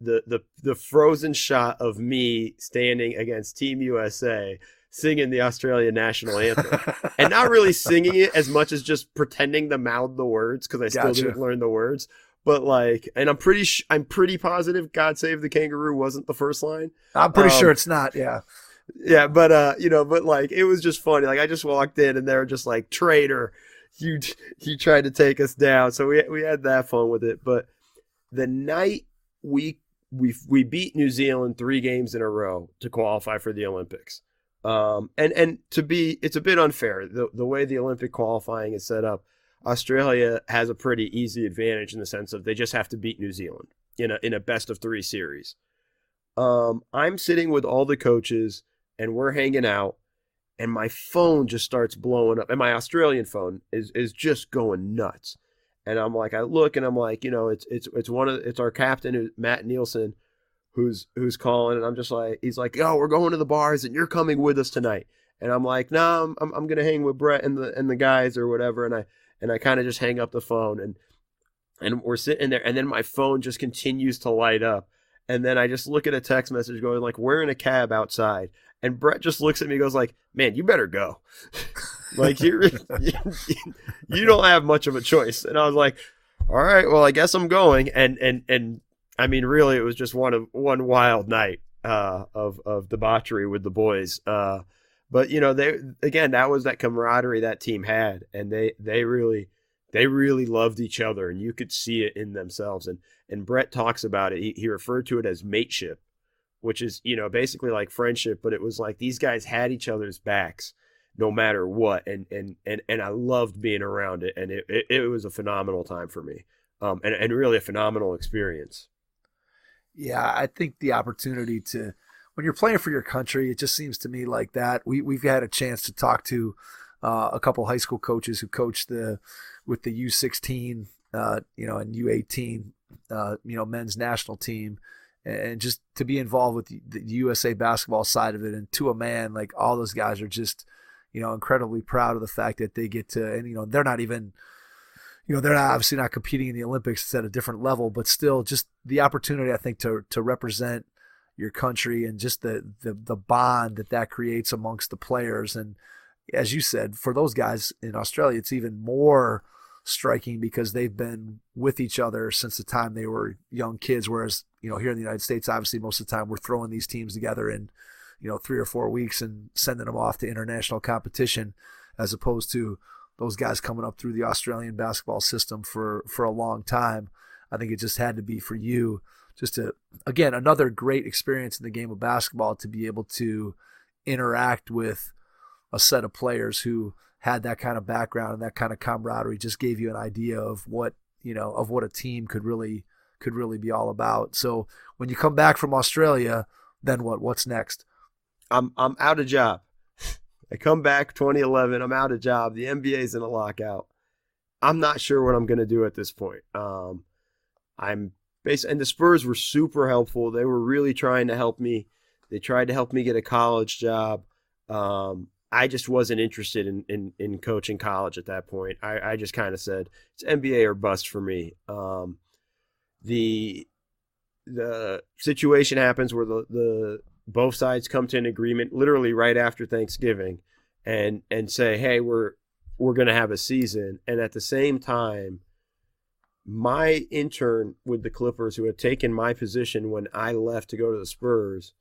The frozen shot of me standing against Team USA singing the Australian national anthem, and not really singing it as much as just pretending to mouth the words because I still didn't learn the words. But and I'm pretty positive "God Save the Kangaroo" wasn't the first line. I'm pretty sure it's not. Yeah. Yeah, but it was just funny. Like, I just walked in and they were just like, "Traitor, you tried to take us down." So we had that fun with it. But the night we beat New Zealand 3 games in a row to qualify for the Olympics. It's a bit unfair the way the Olympic qualifying is set up. Australia has a pretty easy advantage in the sense of they just have to beat New Zealand in a best of 3 series. I'm sitting with all the coaches and we're hanging out, and my phone just starts blowing up, and my Australian phone is just going nuts. And I'm like, I look and I'm like, it's our captain, Matt Nielsen, who's calling, and I'm just like, he's like, "Yo, we're going to the bars and you're coming with us tonight." And I'm like, "No, I'm gonna hang with Brett and the guys or whatever." And I kind of just hang up the phone, and we're sitting there, and then my phone just continues to light up. And then I just look at a text message going like, "We're in a cab outside." And Brett just looks at me and goes like, "Man, you better go." Like, you don't have much of a choice. And I was like, "All right, well, I guess I'm going." And I mean, really, it was just one wild night of debauchery with the boys. But that was that camaraderie that team had, and they really loved each other, and you could see it in themselves. And Brett talks about it. He referred to it as mateship, which is basically like friendship, but it was like these guys had each other's backs no matter what, and I loved being around it, and it was a phenomenal time for me, and really a phenomenal experience. Yeah, I think the opportunity to, when you're playing for your country, it just seems to me like that. We've had a chance to talk to a couple high school coaches who coached with the U16, and U18, men's national team, and just to be involved with the USA basketball side of it, and to a man, like, all those guys are just, incredibly proud of the fact that they get to, and they're not even, they're obviously not competing in the Olympics. It's at a different level, but still, just the opportunity, I think, to represent your country, and just the bond that creates amongst the players. And as you said, for those guys in Australia, it's even more striking because they've been with each other since the time they were young kids. Whereas, here in the United States, obviously most of the time we're throwing these teams together in, 3 or 4 weeks and sending them off to international competition, as opposed to those guys coming up through the Australian basketball system for a long time. I think it just had to be for you again, another great experience in the game of basketball to be able to interact with a set of players who had that kind of background and that kind of camaraderie. Just gave you an idea of what a team could really be all about. So when you come back from Australia, then what's next? I'm out of job. I come back 2011. I'm out of job. The NBA's in a lockout. I'm not sure what I'm going to do at this point. And the Spurs were super helpful. They were really trying to help me. They tried to help me get a college job. I just wasn't interested in coaching college at that point. I just kind of said it's NBA or bust for me. The situation happens where the both sides come to an agreement literally right after Thanksgiving and say, hey, we're going to have a season. And at the same time, my intern with the Clippers, who had taken my position when I left to go to the Spurs,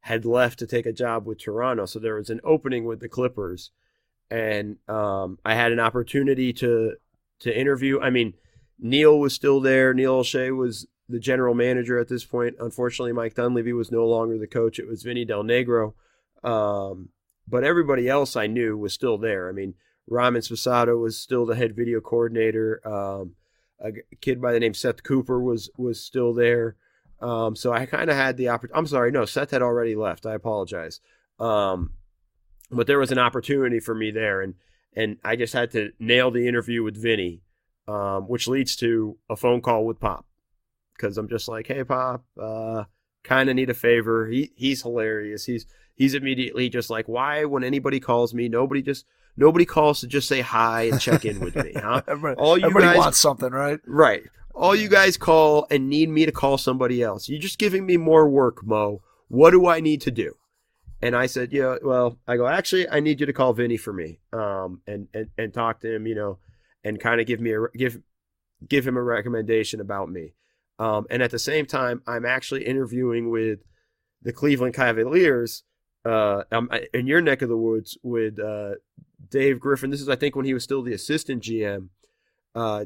had left to take a job with Toronto. So there was an opening with the Clippers. And I had an opportunity to interview. I mean, Neil was still there. Neil O'Shea was the general manager at this point. Unfortunately, Mike Dunleavy was no longer the coach. It was Vinny Del Negro. But everybody else I knew was still there. I mean, Ramen Sposato was still the head video coordinator. A kid by the name Seth Cooper was still there. So I kind of had the opportunity. I'm sorry, no, Seth had already left. I apologize. But there was an opportunity for me there, and I just had to nail the interview with Vinny, which leads to a phone call with Pop, because I'm just like, hey, Pop, kind of need a favor. He's hilarious. He's immediately just like, why, when anybody calls me, nobody calls to just say hi and check in with me, huh? Everybody wants something, right? Right. All you guys call and need me to call somebody else. You're just giving me more work, Mo. What do I need to do? And I said, yeah, well, I go, actually, I need you to call Vinny for me, and talk to him, and kind of give him a recommendation about me. And at the same time, I'm actually interviewing with the Cleveland Cavaliers, in your neck of the woods with Dave Griffin. This is, I think, when he was still the assistant GM.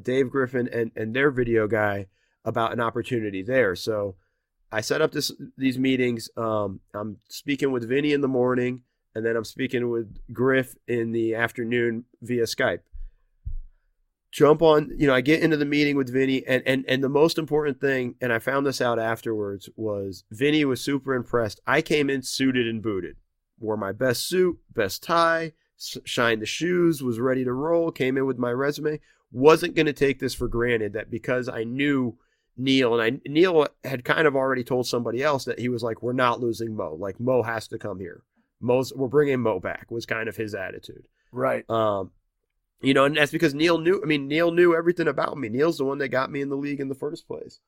Dave Griffin and their video guy about an opportunity there. So I set up these meetings. I'm speaking with Vinny in the morning, and then I'm speaking with Griff in the afternoon via Skype. Jump on, I get into the meeting with Vinny, and the most important thing, and I found this out afterwards, was Vinny was super impressed. I came in suited and booted, wore my best suit, best tie, shined the shoes, was ready to roll, came in with my resume. Wasn't going to take this for granted that because I knew Neil, and Neil had kind of already told somebody else that he was like, we're not losing Mo. Like, Mo has to come here. We're bringing Mo back, was kind of his attitude. Right. And that's because Neil knew everything about me. Neil's the one that got me in the league in the first place.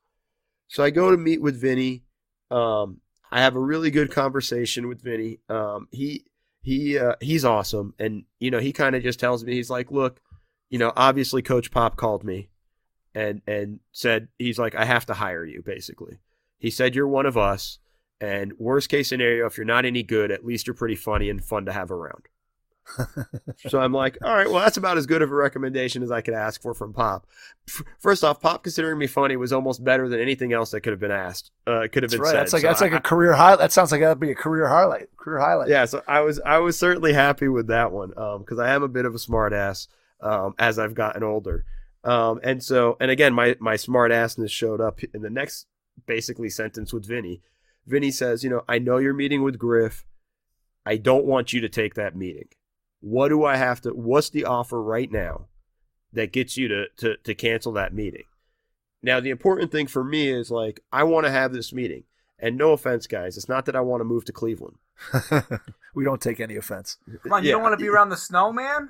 So I go to meet with Vinny. I have a really good conversation with Vinny. He's awesome. And, he kind of just tells me, he's like, look, obviously Coach Pop called me and said, he's like, I have to hire you, basically. He said, you're one of us, and worst case scenario, if you're not any good, at least you're pretty funny and fun to have around. So I'm like, all right, well, that's about as good of a recommendation as I could ask for from Pop. First off, Pop considering me funny was almost better than anything else that could have been asked. Could have been said. That's like a career highlight. That sounds like that'd be a career highlight. Yeah, so I was certainly happy with that one, because I am a bit of a smart ass. As I've gotten older. And again, my smart assness showed up in the next basically sentence with Vinny. Vinny says, I know you're meeting with Griff. I don't want you to take that meeting. What's the offer right now that gets you to cancel that meeting? Now, the important thing for me is, like, I want to have this meeting. And no offense, guys, it's not that I want to move to Cleveland. We don't take any offense. Come on, you don't want to be around the snow, man?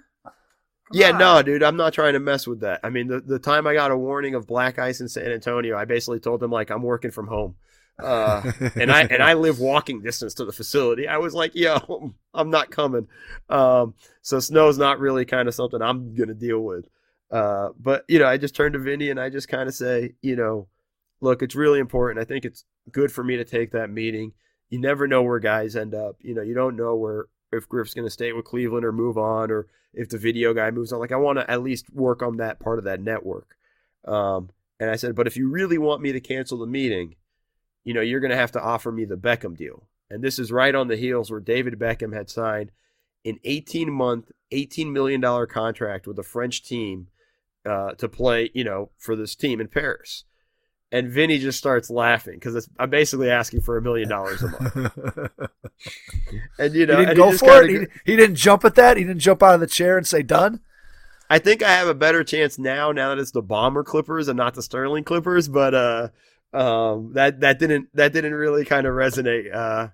No, dude, I'm not trying to mess with that. I mean, the time I got a warning of black ice in San Antonio, I basically told them, like, I'm working from home. And I live walking distance to the facility. I was like, yo, I'm not coming. So snow's not really kind of something I'm going to deal with. But, I just turn to Vinny and I just kind of say, look, it's really important. I think it's good for me to take that meeting. You never know where guys end up. You don't know if Griff's going to stay with Cleveland or move on, or if the video guy moves on. Like, I want to at least work on that part of that network. And I said, but if you really want me to cancel the meeting, you're going to have to offer me the Beckham deal. And this is right on the heels where David Beckham had signed an 18-month, $18 million contract with a French team to play, for this team in Paris. And Vinny just starts laughing because I'm basically asking for $1 million a month. And he didn't go for it. He didn't jump at that. He didn't jump out of the chair and say done. I think I have a better chance now that it's the Bomber Clippers and not the Sterling Clippers. But that didn't really kind of resonate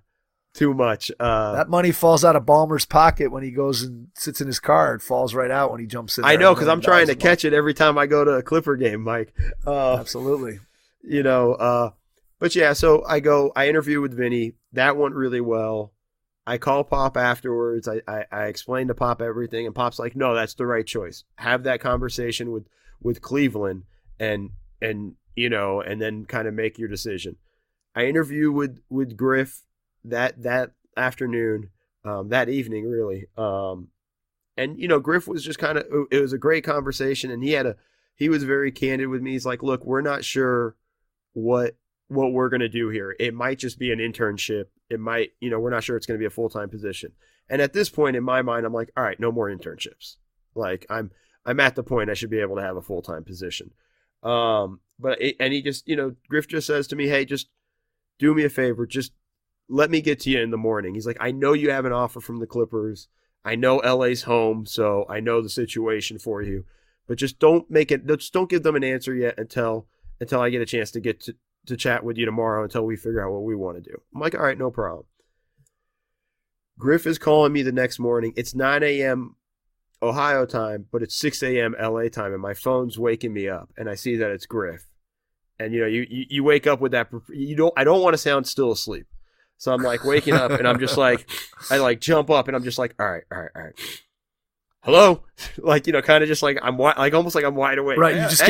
too much. That money falls out of Ballmer's pocket when he goes and sits in his car. It falls right out when he jumps in. I know, because I'm trying to catch it every time I go to a Clipper game, Mike. Absolutely. But yeah, so I interview with Vinny. That went really well. I call Pop afterwards. I explain to Pop everything, and Pop's like, no, that's the right choice. Have that conversation with Cleveland and then kind of make your decision. I interview with Griff that afternoon, that evening really. And Griff was just it was a great conversation, and he was very candid with me. He's like, look, we're not sure what we're going to do here. It might just be an internship. It might, we're not sure it's going to be a full-time position. And at this point in my mind, I'm like, all right, no more internships. Like I'm at the point I should be able to have a full-time position. And he just, Griff just says to me, hey, just do me a favor. Just let me get to you in the morning. He's like, I know you have an offer from the Clippers. I know LA's home, so I know the situation for you. But just don't give them an answer yet until I get a chance to get to chat with you tomorrow, until we figure out what we want to do. I'm like, all right, no problem. Griff is calling me the next morning. It's 9 a.m. Ohio time, but it's 6 a.m. LA time, and my phone's waking me up, and I see that it's Griff. And you wake up with that. I don't want to sound still asleep, so I'm like waking up, and I'm just like, I like jump up, and I'm just like, all right. Hello, like kind of just like I'm like almost like I'm wide awake. Right, you just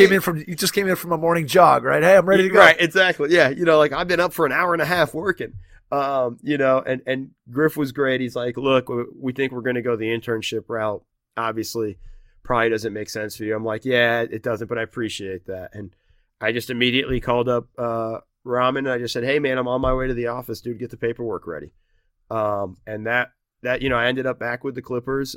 came in from a morning jog, right? Hey, I'm ready to go. Right, exactly. Yeah, like I've been up for an hour and a half working. And Griff was great. He's like, look, we think we're going to go the internship route. Obviously, probably doesn't make sense for you. I'm like, yeah, it doesn't, but I appreciate that. And I just immediately called up Ramen, and I just said, hey man, I'm on my way to the office, dude. Get the paperwork ready. And that I ended up back with the Clippers.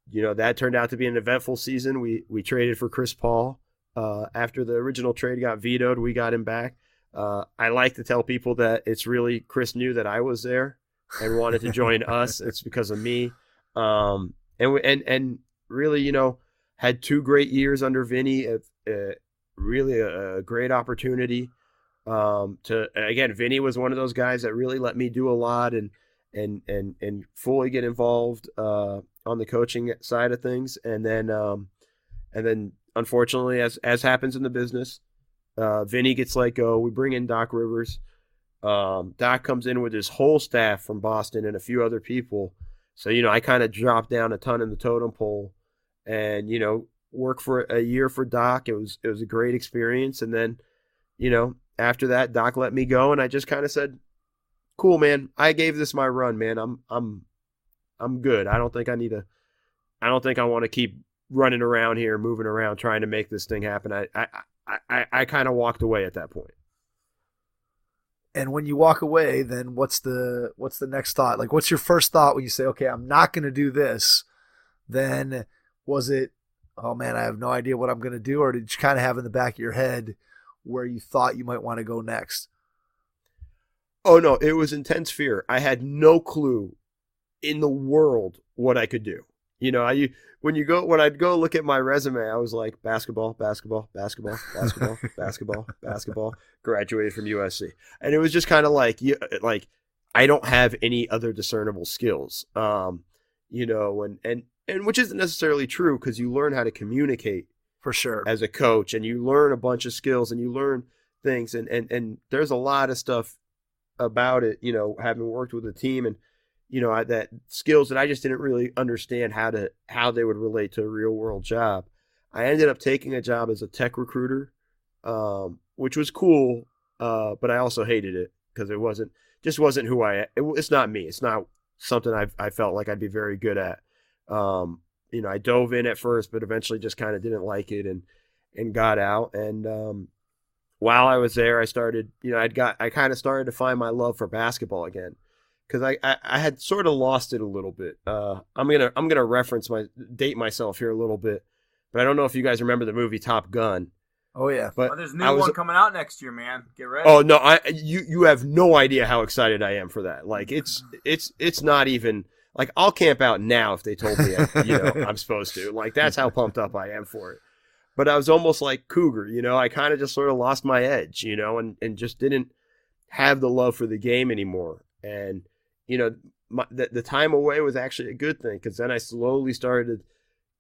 That turned out to be an eventful season. We traded for Chris Paul. After the original trade got vetoed, we got him back. I like to tell people that it's really Chris knew that I was there and wanted to join us. It's because of me. And really, had 2 great years under Vinny. Really a great opportunity. Again, Vinny was one of those guys that really let me do a lot and fully get involved on the coaching side of things. And then unfortunately, as happens in the business, Vinny gets let go. We bring in Doc Rivers. Doc comes in with his whole staff from Boston and a few other people. So, I kind of dropped down a ton in the totem pole and, worked for a year for Doc. It was a great experience. And then, after that, Doc let me go, and I just kind of said, cool, man, I gave this my run, man. I'm good. I don't think I want to keep running around here, moving around, trying to make this thing happen. I kind of walked away at that point. And when you walk away, then what's the next thought? Like, what's your first thought when you say, okay, I'm not going to do this? Then was it, oh man, I have no idea what I'm going to do? Or did you kind of have in the back of your head where you thought you might want to go next? Oh no, it was intense fear. I had no clue in the world what I could do. When I'd go look at my resume, I was like basketball, graduated from USC. And it was just kind of like I don't have any other discernible skills. And which isn't necessarily true, because you learn how to communicate for sure as a coach, and you learn a bunch of skills and you learn things, and there's a lot of stuff about it, having worked with a team and that skills that I just didn't really understand how they would relate to a real world job. I ended up taking a job as a tech recruiter, which was cool, but I also hated it because it wasn't who it's not me. It's not something I felt like I'd be very good at. I dove in at first, but eventually just kind of didn't like it and got out. And while I was there, I started, I kind of started to find my love for basketball again, because I had sort of lost it a little bit. I'm gonna date myself here a little bit, but I don't know if you guys remember the movie Top Gun. Oh yeah, but there's a new one coming out next year, man. Get ready. Oh no, you have no idea how excited I am for that. Like it's not even like I'll camp out now if they told me I'm supposed to. Like that's how pumped up I am for it. But I was almost like Cougar, I kind of just sort of lost my edge, and just didn't have the love for the game anymore. And the time away was actually a good thing, because then I slowly started to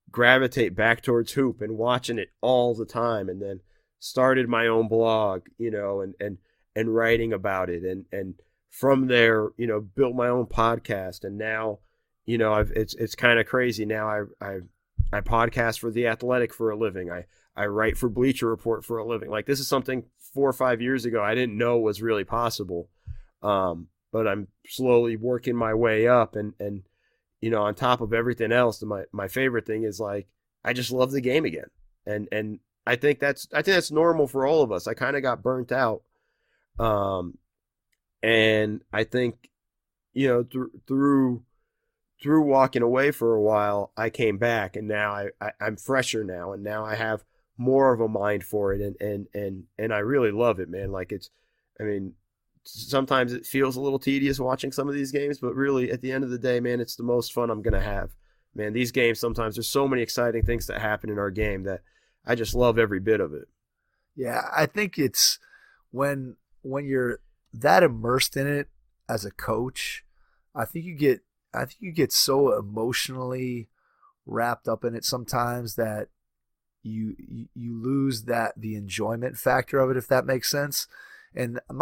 gravitate back towards hoop and watching it all the time, and then started my own blog, and writing about it, and from there, built my own podcast, and now, it's kind of crazy. Now I podcast for The Athletic for a living. I write for Bleacher Report for a living. Like this is something 4 or 5 years ago I didn't know was really possible. But I'm slowly working my way up, and on top of everything else, my favorite thing is like I just love the game again. And I think that's normal for all of us. I kind of got burnt out. And I think through walking away for a while, I came back, and now I'm fresher now, and now I have more of a mind for it, and I really love it, man. Like sometimes it feels a little tedious watching some of these games, but really at the end of the day, man, it's the most fun I'm gonna have. Man, these games, sometimes there's so many exciting things that happen in our game that I just love every bit of it. Yeah, I think it's when you're that immersed in it as a coach, I think you get so emotionally wrapped up in it sometimes that you lose the enjoyment factor of it, if that makes sense. And I'm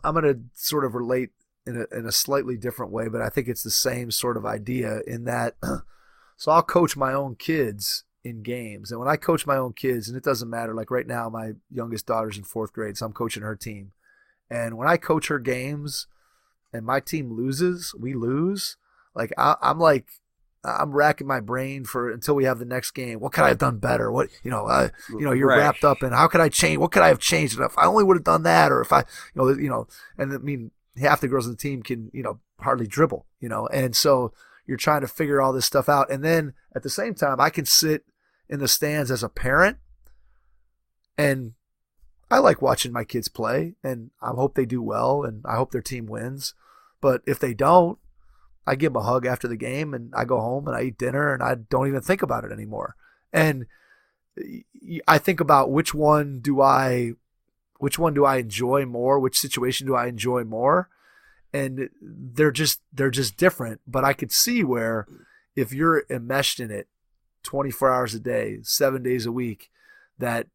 going to sort of relate in a slightly different way, but I think it's the same sort of idea in that. So I'll coach my own kids in games, and when I coach my own kids, and it doesn't matter, like right now my youngest daughter's in 4th grade, so I'm coaching her team, and when I coach her games and my team loses, we lose, like I'm racking my brain until we have the next game. What could I have done better? What you're right. Wrapped up in how could I change? What could I have changed? If I only would have done that, or if I, and I mean half the girls on the team can hardly dribble, and so you're trying to figure all this stuff out, and then at the same time I can sit in the stands as a parent, and I like watching my kids play, and I hope they do well, and I hope their team wins, but if they don't, I give them a hug after the game, and I go home and I eat dinner, and I don't even think about it anymore. And I think about which one do I enjoy more? Which situation do I enjoy more? And they're just different. But I could see where if you're enmeshed in it 24 hours a day, 7 days a week, that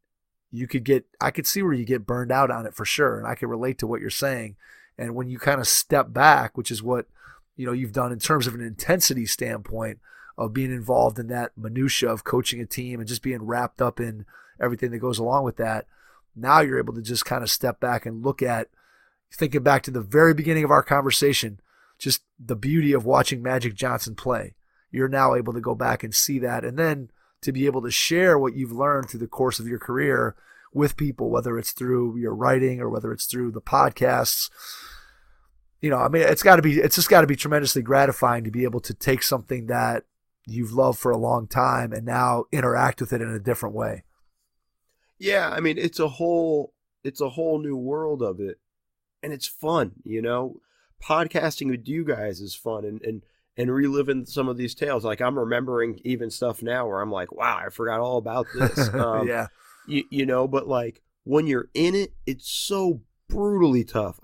I could see where you get burned out on it for sure. And I can relate to what you're saying. And when you kind of step back, which is what you've done in terms of an intensity standpoint of being involved in that minutia of coaching a team and just being wrapped up in everything that goes along with that. Now you're able to just kind of step back and look at, thinking back to the very beginning of our conversation, just the beauty of watching Magic Johnson play. You're now able to go back and see that, and then to be able to share what you've learned through the course of your career with people, whether it's through your writing or whether it's through the podcasts. It's just got to be tremendously gratifying to be able to take something that you've loved for a long time and now interact with it in a different way. Yeah, it's a whole new world of it, and it's fun. Podcasting with you guys is fun, and reliving some of these tales. Like I'm remembering even stuff now where I'm like, wow, I forgot all about this. Yeah, but like when you're in it, it's so brutally tough.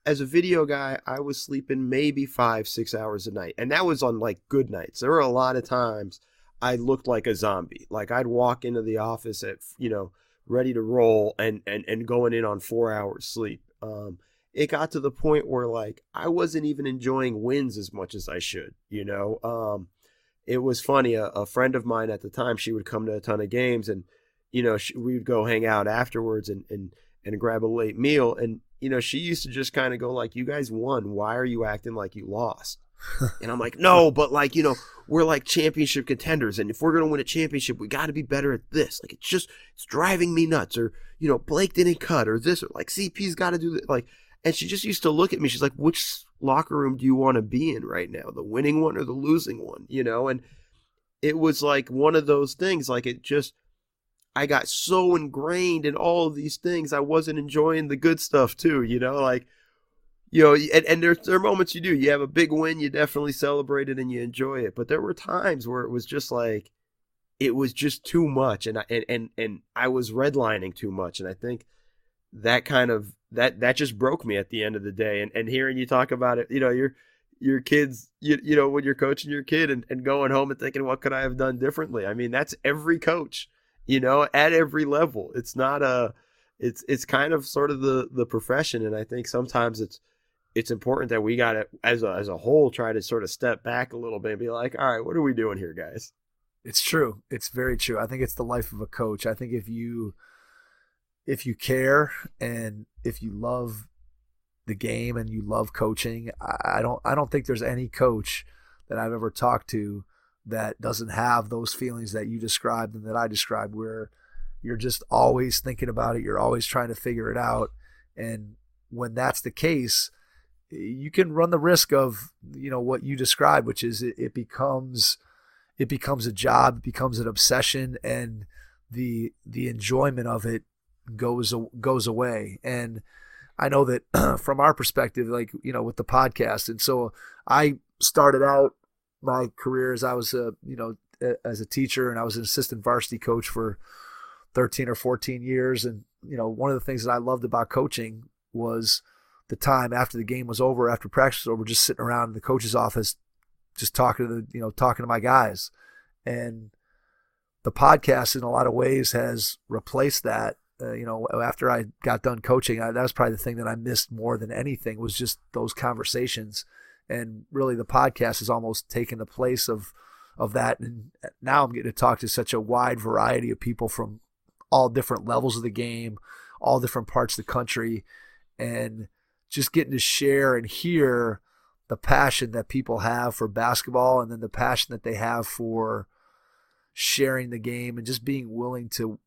As a video guy, I was sleeping maybe 5-6 hours a night. And that was on like good nights. There were a lot of times I looked like a zombie. Like I'd walk into the office at, ready to roll and going in on 4 hours sleep. It got to the point where like I wasn't even enjoying wins as much as I should, It was funny. A friend of mine at the time, she would come to a ton of games, and, we'd go hang out afterwards and grab a late meal. And, she used to just kind of go like, you guys won. Why are you acting like you lost? And I'm like, no, but like, we're like championship contenders, and if we're going to win a championship, we got to be better at this. Like, it's driving me nuts. Or, Blake didn't cut, or this, or like CP's got to do this. Like, and she just used to look at me. She's like, which locker room do you want to be in right now? The winning one or the losing one? And it was like one of those things. Like, I got so ingrained in all of these things, I wasn't enjoying the good stuff too, and there are moments you do. You have a big win, you definitely celebrate it and you enjoy it. But there were times where it was just like, it was just too much, and I was redlining too much, and I think that kind of that just broke me at the end of the day. And hearing you talk about it, your kids, when you're coaching your kid and going home and thinking, what could I have done differently? I mean, that's every coach. At every level. It's not it's kind of sort of the profession. And I think sometimes it's important that we got to, as a whole, try to sort of step back a little bit and be like, all right, what are we doing here, guys? It's true. It's very true. I think it's the life of a coach. I think if you care and if you love the game and you love coaching, I don't think there's any coach that I've ever talked to that doesn't have those feelings that you described and that I described, where you're just always thinking about it. You're always trying to figure it out. And when that's the case, you can run the risk of, what you described, which is it becomes a job, it becomes an obsession, and the enjoyment of it goes away. And I know that from our perspective, like, with the podcast. And so I started out my career as I was as a teacher, and I was an assistant varsity coach for 13 or 14 years. And, one of the things that I loved about coaching was the time after the game was over, after practice was over, just sitting around in the coach's office, just talking to my guys. And the podcast in a lot of ways has replaced that. After I got done coaching, that was probably the thing that I missed more than anything, was just those conversations. And really the podcast has almost taken the place of that. And now I'm getting to talk to such a wide variety of people from all different levels of the game, all different parts of the country, and just getting to share and hear the passion that people have for basketball, and then the passion that they have for sharing the game and just being willing to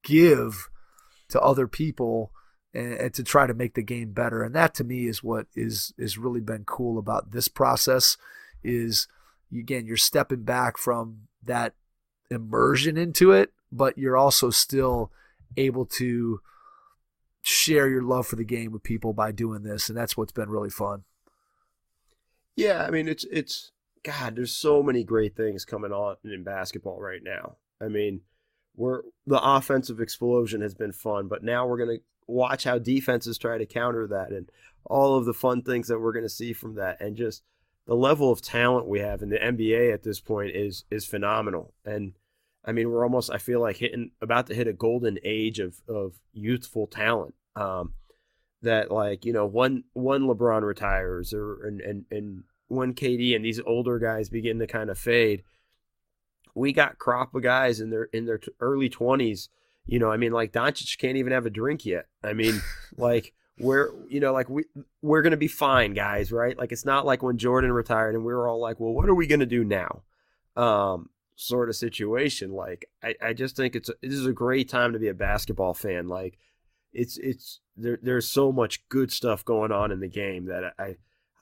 give to other people and to try to make the game better. And that to me is what is really been cool about this process is, again, you're stepping back from that immersion into it, but you're also still able to share your love for the game with people by doing this. And that's what's been really fun. Yeah. I mean, it's God, there's so many great things coming on in basketball right now. I mean, the offensive explosion has been fun, but now we're going to watch how defenses try to counter that, and all of the fun things that we're going to see from that. And just the level of talent we have in the NBA at this point is phenomenal. And I mean, we're almost, I feel like, about to hit a golden age of youthful talent. That, like, one LeBron retires, and when KD and these older guys begin to kind of fade, we got crop of guys in their early 20s. I mean, like, Doncic can't even have a drink yet. I mean, like, we're going to be fine, guys, right? Like, it's not like when Jordan retired and we were all like, well, what are we going to do now? Sort of situation. Like, I just think this is a great time to be a basketball fan. Like, there's so much good stuff going on in the game that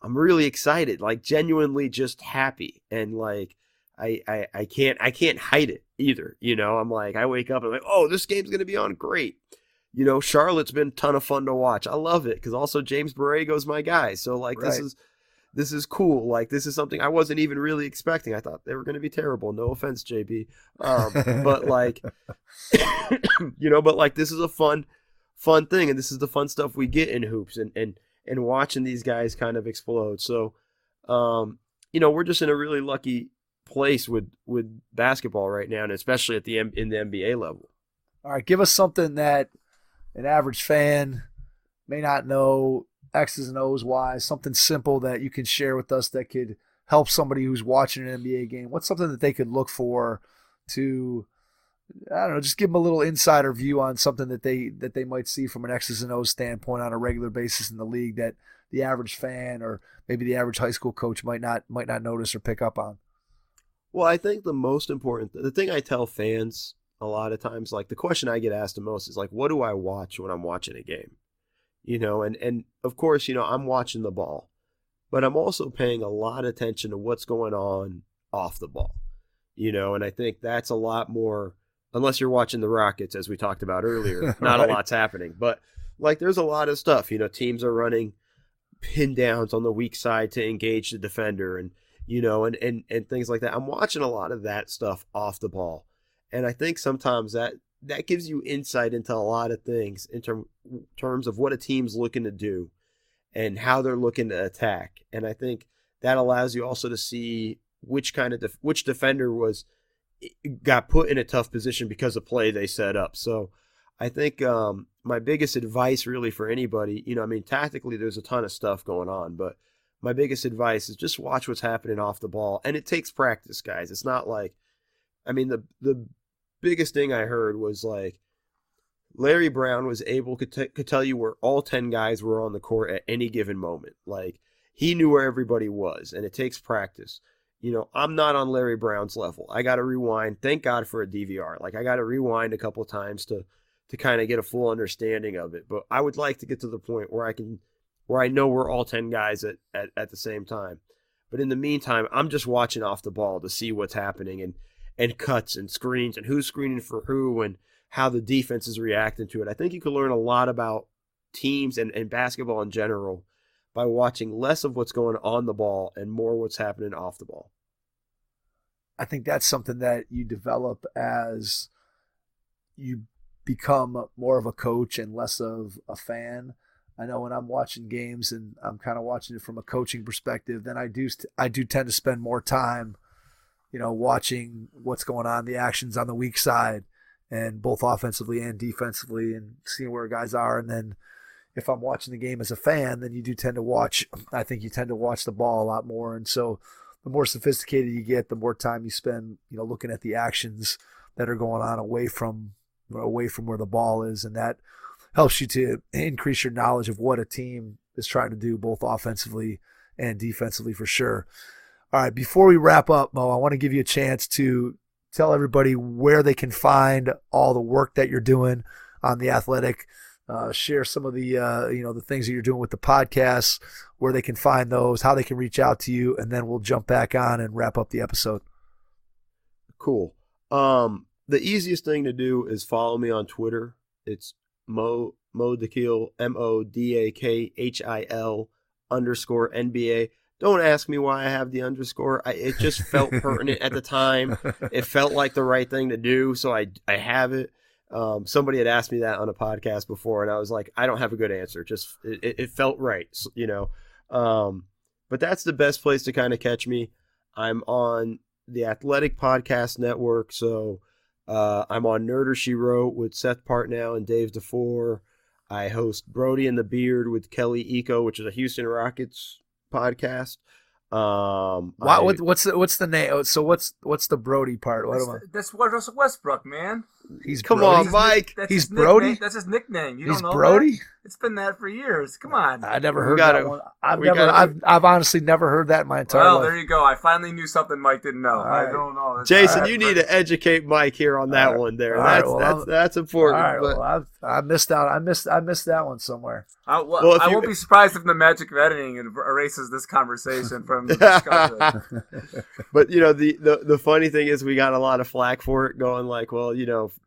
I'm really excited, like, genuinely just happy. And like, I can't hide it either. I'm like, I wake up and I'm like, oh, this game's going to be on. Great. Charlotte's been a ton of fun to watch. I love it. Cause also James Borrego's my guy. So like, right. This is cool. Like, this is something I wasn't even really expecting. I thought they were going to be terrible. No offense, JB. But like, but like, this is a fun thing. And this is the fun stuff we get in hoops and watching these guys kind of explode. So, we're just in a really lucky place with basketball right now, and especially in the NBA level. All right, give us something that an average fan may not know X's and O's wise, something simple that you can share with us that could help somebody who's watching an NBA game. What's something that they could look for to, I don't know, just give them a little insider view on something that they might see from an X's and O's standpoint on a regular basis in the league that the average fan or maybe the average high school coach might not notice or pick up on? Well, I think the most important, the thing I tell fans a lot of times, like the question I get asked the most is like, what do I watch when I'm watching a game? And of course, I'm watching the ball, but I'm also paying a lot of attention to what's going on off the ball, and I think that's a lot more, unless you're watching the Rockets, as we talked about earlier, not Right. a lot's happening, but like there's a lot of stuff, teams are running pin downs on the weak side to engage the defender and things like that. I'm watching a lot of that stuff off the ball. And I think sometimes that gives you insight into a lot of things in terms of what a team's looking to do and how they're looking to attack. And I think that allows you also to see which defender got put in a tough position because of play they set up. So I think my biggest advice really for anybody, tactically there's a ton of stuff going on, but my biggest advice is just watch what's happening off the ball. And it takes practice, guys. It's not like, the biggest thing I heard was like Larry Brown was able could tell you where all 10 guys were on the court at any given moment. Like he knew where everybody was, and it takes practice. I'm not on Larry Brown's level. I got to rewind. Thank God for a DVR. Like I got to rewind a couple of times to kind of get a full understanding of it. But I would like to get to the point where I know we're all 10 guys at the same time. But in the meantime, I'm just watching off the ball to see what's happening and cuts and screens and who's screening for who and how the defense is reacting to it. I think you can learn a lot about teams and basketball in general by watching less of what's going on the ball and more what's happening off the ball. I think that's something that you develop as you become more of a coach and less of a fan. I know when I'm watching games and I'm kind of watching it from a coaching perspective, then I do tend to spend more time, watching what's going on, the actions on the weak side, and both offensively and defensively, and seeing where guys are. And then if I'm watching the game as a fan, then you tend to watch the ball a lot more. And so the more sophisticated you get, the more time you spend, looking at the actions that are going on away from where the ball is. And that helps you to increase your knowledge of what a team is trying to do, both offensively and defensively, for sure. All right, before we wrap up, Mo, I want to give you a chance to tell everybody where they can find all the work that you're doing on The Athletic. Share some of the the things that you're doing with the podcasts, where they can find those, how they can reach out to you, and then we'll jump back on and wrap up the episode. Cool. The easiest thing to do is follow me on Twitter. It's Mo Dakhil, MODAKHIL _NBA. Don't ask me why I have the underscore. It just felt pertinent at the time. It felt like the right thing to do, so I have it. Somebody had asked me that on a podcast before, and I was like, I don't have a good answer. Just it felt right, But that's the best place to kind of catch me. I'm on the Athletic Podcast Network, so I'm on Nerder She Wrote with Seth Partnow and Dave DeFore. I host Brodie and the Beard with Kelly Eco, which is a Houston Rockets podcast. What's the name? So what's the Brodie part? That's Russell Westbrook, man. He's Come Brodie? on, Mike. He's Brodie? That's his nickname. You He's don't know Brodie? that? It's been that for years. Come on. I never heard that one. I've honestly never heard that in my entire life. Well, there you go. I finally knew something Mike didn't know. Right. I don't know. That's Jason, you need to educate Mike here on that one there. That's important. All right, well, I missed out. I missed that one somewhere. I won't be surprised if the magic of editing erases this conversation from the discussion. But the funny thing is, we got a lot of flack for it, going like, well,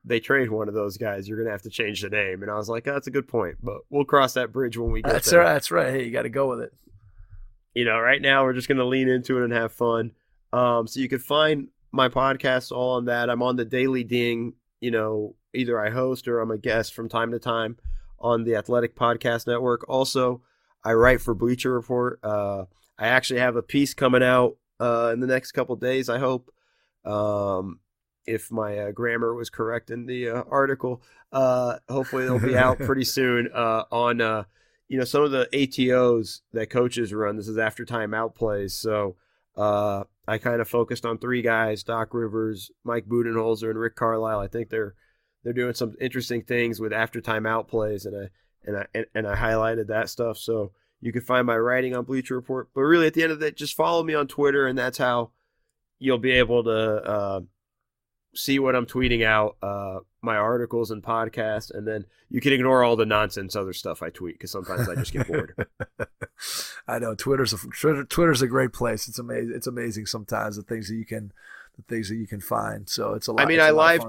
they trade one of those guys, you're gonna have to change the name. And I was like, oh, that's a good point, but we'll cross that bridge when we get there. That's right. Hey, you got to go with it. Right now we're just gonna lean into it and have fun. So you can find my podcast all on that. I'm on the Daily Ding. Either I host or I'm a guest from time to time on the Athletic Podcast Network. Also, I write for Bleacher Report. I actually have a piece coming out in the next couple days, I hope. If my grammar was correct in the article, hopefully it'll be out pretty soon on some of the ATOs that coaches run. This is after timeout plays. So I kind of focused on three guys: Doc Rivers, Mike Budenholzer, and Rick Carlisle. I think they're doing some interesting things with after timeout plays, and I highlighted that stuff. So You can find my writing on Bleacher Report. But really, at the end of the day, just follow me on Twitter, and that's how you'll be able to see what I'm tweeting out, my articles and podcasts, and then you can ignore all the nonsense other stuff I tweet because sometimes I just get bored. I know Twitter's a great place. It's amazing. It's amazing sometimes the things that you can find. So it's a lot. I mean, I live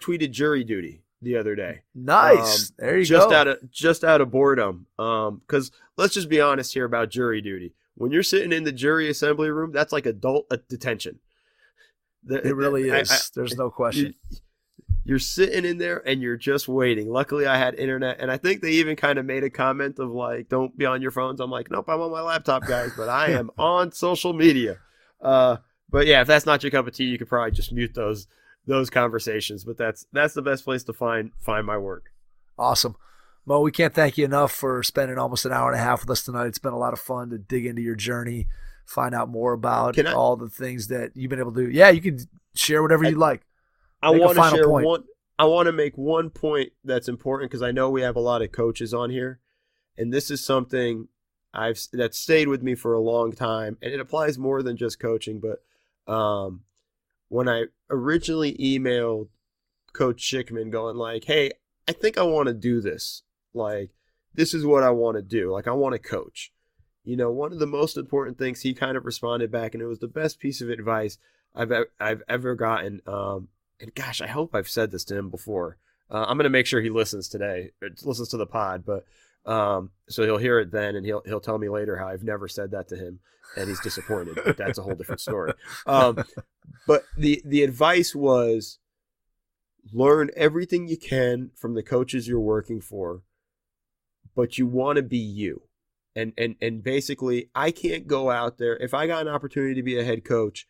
tweeted jury duty the other day. Nice. There you go. Just out of boredom. Because let's just be honest here about jury duty. When you're sitting in the jury assembly room, that's like adult detention. It really is. There's no question. You're sitting in there and you're just waiting. Luckily, I had internet, and I think they even kind of made a comment of like, "Don't be on your phones." I'm like, "Nope, I'm on my laptop, guys, but I am on social media." But yeah, if that's not your cup of tea, you could probably just mute those conversations. But that's the best place to find my work. Awesome. Mo, we can't thank you enough for spending almost an hour and a half with us tonight. It's been a lot of fun to dig into your journey, find out more about all the things that you've been able to do. Yeah, you can share whatever you'd like. I want to share one. I want to make one point that's important because I know we have a lot of coaches on here, and this is something that's stayed with me for a long time, and it applies more than just coaching. But when I originally emailed Coach Schickman, going like, "Hey, I think I want to do this. Like, this is what I want to do. Like, I want to coach." You know, one of the most important things, he kind of responded back, and it was the best piece of advice I've ever gotten. And gosh, I hope I've said this to him before. I'm going to make sure he listens today, or listens to the pod, but so he'll hear it then, and he'll tell me later how I've never said that to him, and he's disappointed. But that's a whole different story. But the advice was, learn everything you can from the coaches you're working for, but you want to be you. And basically, I can't go out there. If I got an opportunity to be a head coach,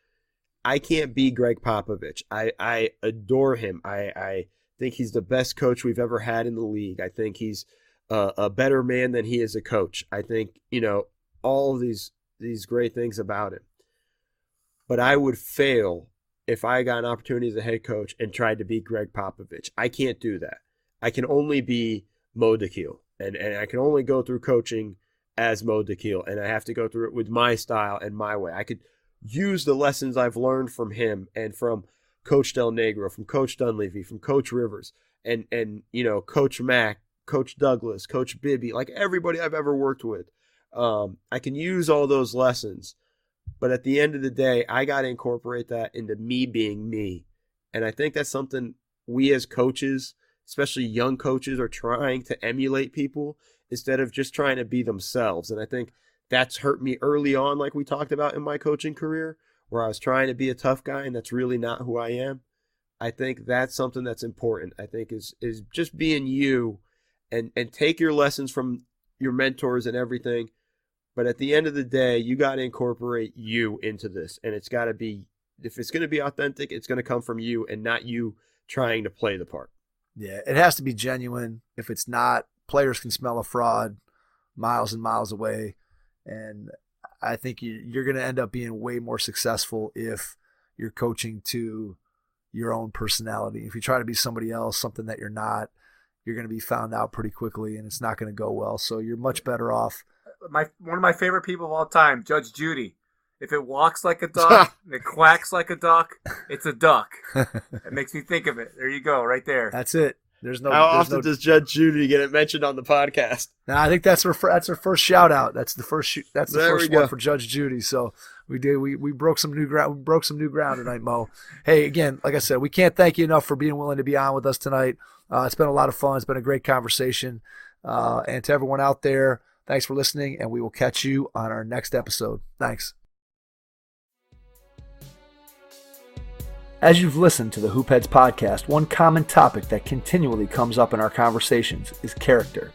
I can't be Gregg Popovich. I adore him. I think he's the best coach we've ever had in the league. I think he's a better man than he is a coach. I think, all of these great things about him. But I would fail if I got an opportunity as a head coach and tried to be Gregg Popovich. I can't do that. I can only be Mo Dakhil. And I can only go through coaching as Mo Dakhil. And I have to go through it with my style and my way. I could use the lessons I've learned from him and from Coach Del Negro, from Coach Dunleavy, from Coach Rivers, and Coach Mack, Coach Douglas, Coach Bibby, like everybody I've ever worked with. I can use all those lessons, but at the end of the day, I got to incorporate that into me being me. And I think that's something we as coaches, especially young coaches, are trying to emulate people instead of just trying to be themselves. And I think that's hurt me early on, like we talked about in my coaching career, where I was trying to be a tough guy, and that's really not who I am. I think that's something that's important. I think is just being you, and take your lessons from your mentors and everything. But at the end of the day, you got to incorporate you into this, and it's got to be, if it's going to be authentic, it's going to come from you and not you trying to play the part. Yeah, it has to be genuine. If it's not, players can smell a fraud miles and miles away. And I think you're going to end up being way more successful if you're coaching to your own personality. If you try to be somebody else, something that you're not, you're going to be found out pretty quickly, and it's not going to go well. So you're much better off. One of my favorite people of all time, Judge Judy. If it walks like a duck, and it quacks like a duck, it's a duck. It makes me think of it. There you go, right there. That's it. How often does Judge Judy get it mentioned on the podcast? No, I think that's her first shout out. That's the first one for Judge Judy. So we broke some new ground. We broke some new ground tonight, Mo. Hey, again, like I said, we can't thank you enough for being willing to be on with us tonight. It's been a lot of fun. It's been a great conversation. And to everyone out there, thanks for listening, and we will catch you on our next episode. Thanks. As you've listened to the Hoopheads podcast, one common topic that continually comes up in our conversations is character.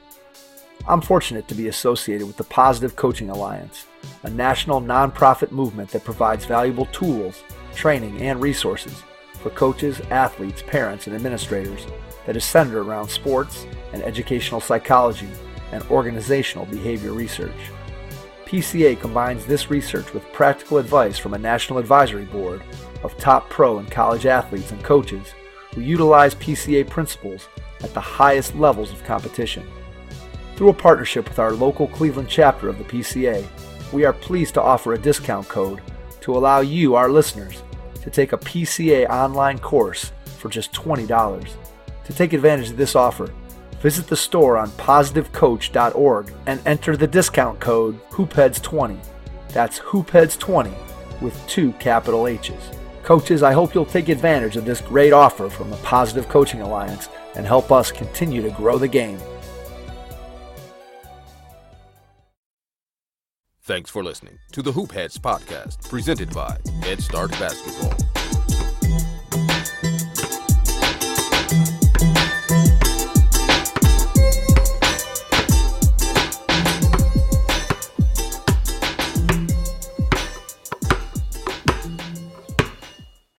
I'm fortunate to be associated with the Positive Coaching Alliance, a national nonprofit movement that provides valuable tools, training, and resources for coaches, athletes, parents, and administrators that is centered around sports and educational psychology and organizational behavior research. PCA combines this research with practical advice from a national advisory board of top pro and college athletes and coaches who utilize PCA principles at the highest levels of competition. Through a partnership with our local Cleveland chapter of the PCA, we are pleased to offer a discount code to allow you, our listeners, to take a PCA online course for just $20. To take advantage of this offer, visit the store on positivecoach.org and enter the discount code HoopHeads20. That's HoopHeads20 with 2 capital H's. Coaches, I hope you'll take advantage of this great offer from the Positive Coaching Alliance and help us continue to grow the game. Thanks for listening to the Hoop Heads podcast, presented by Head Start Basketball.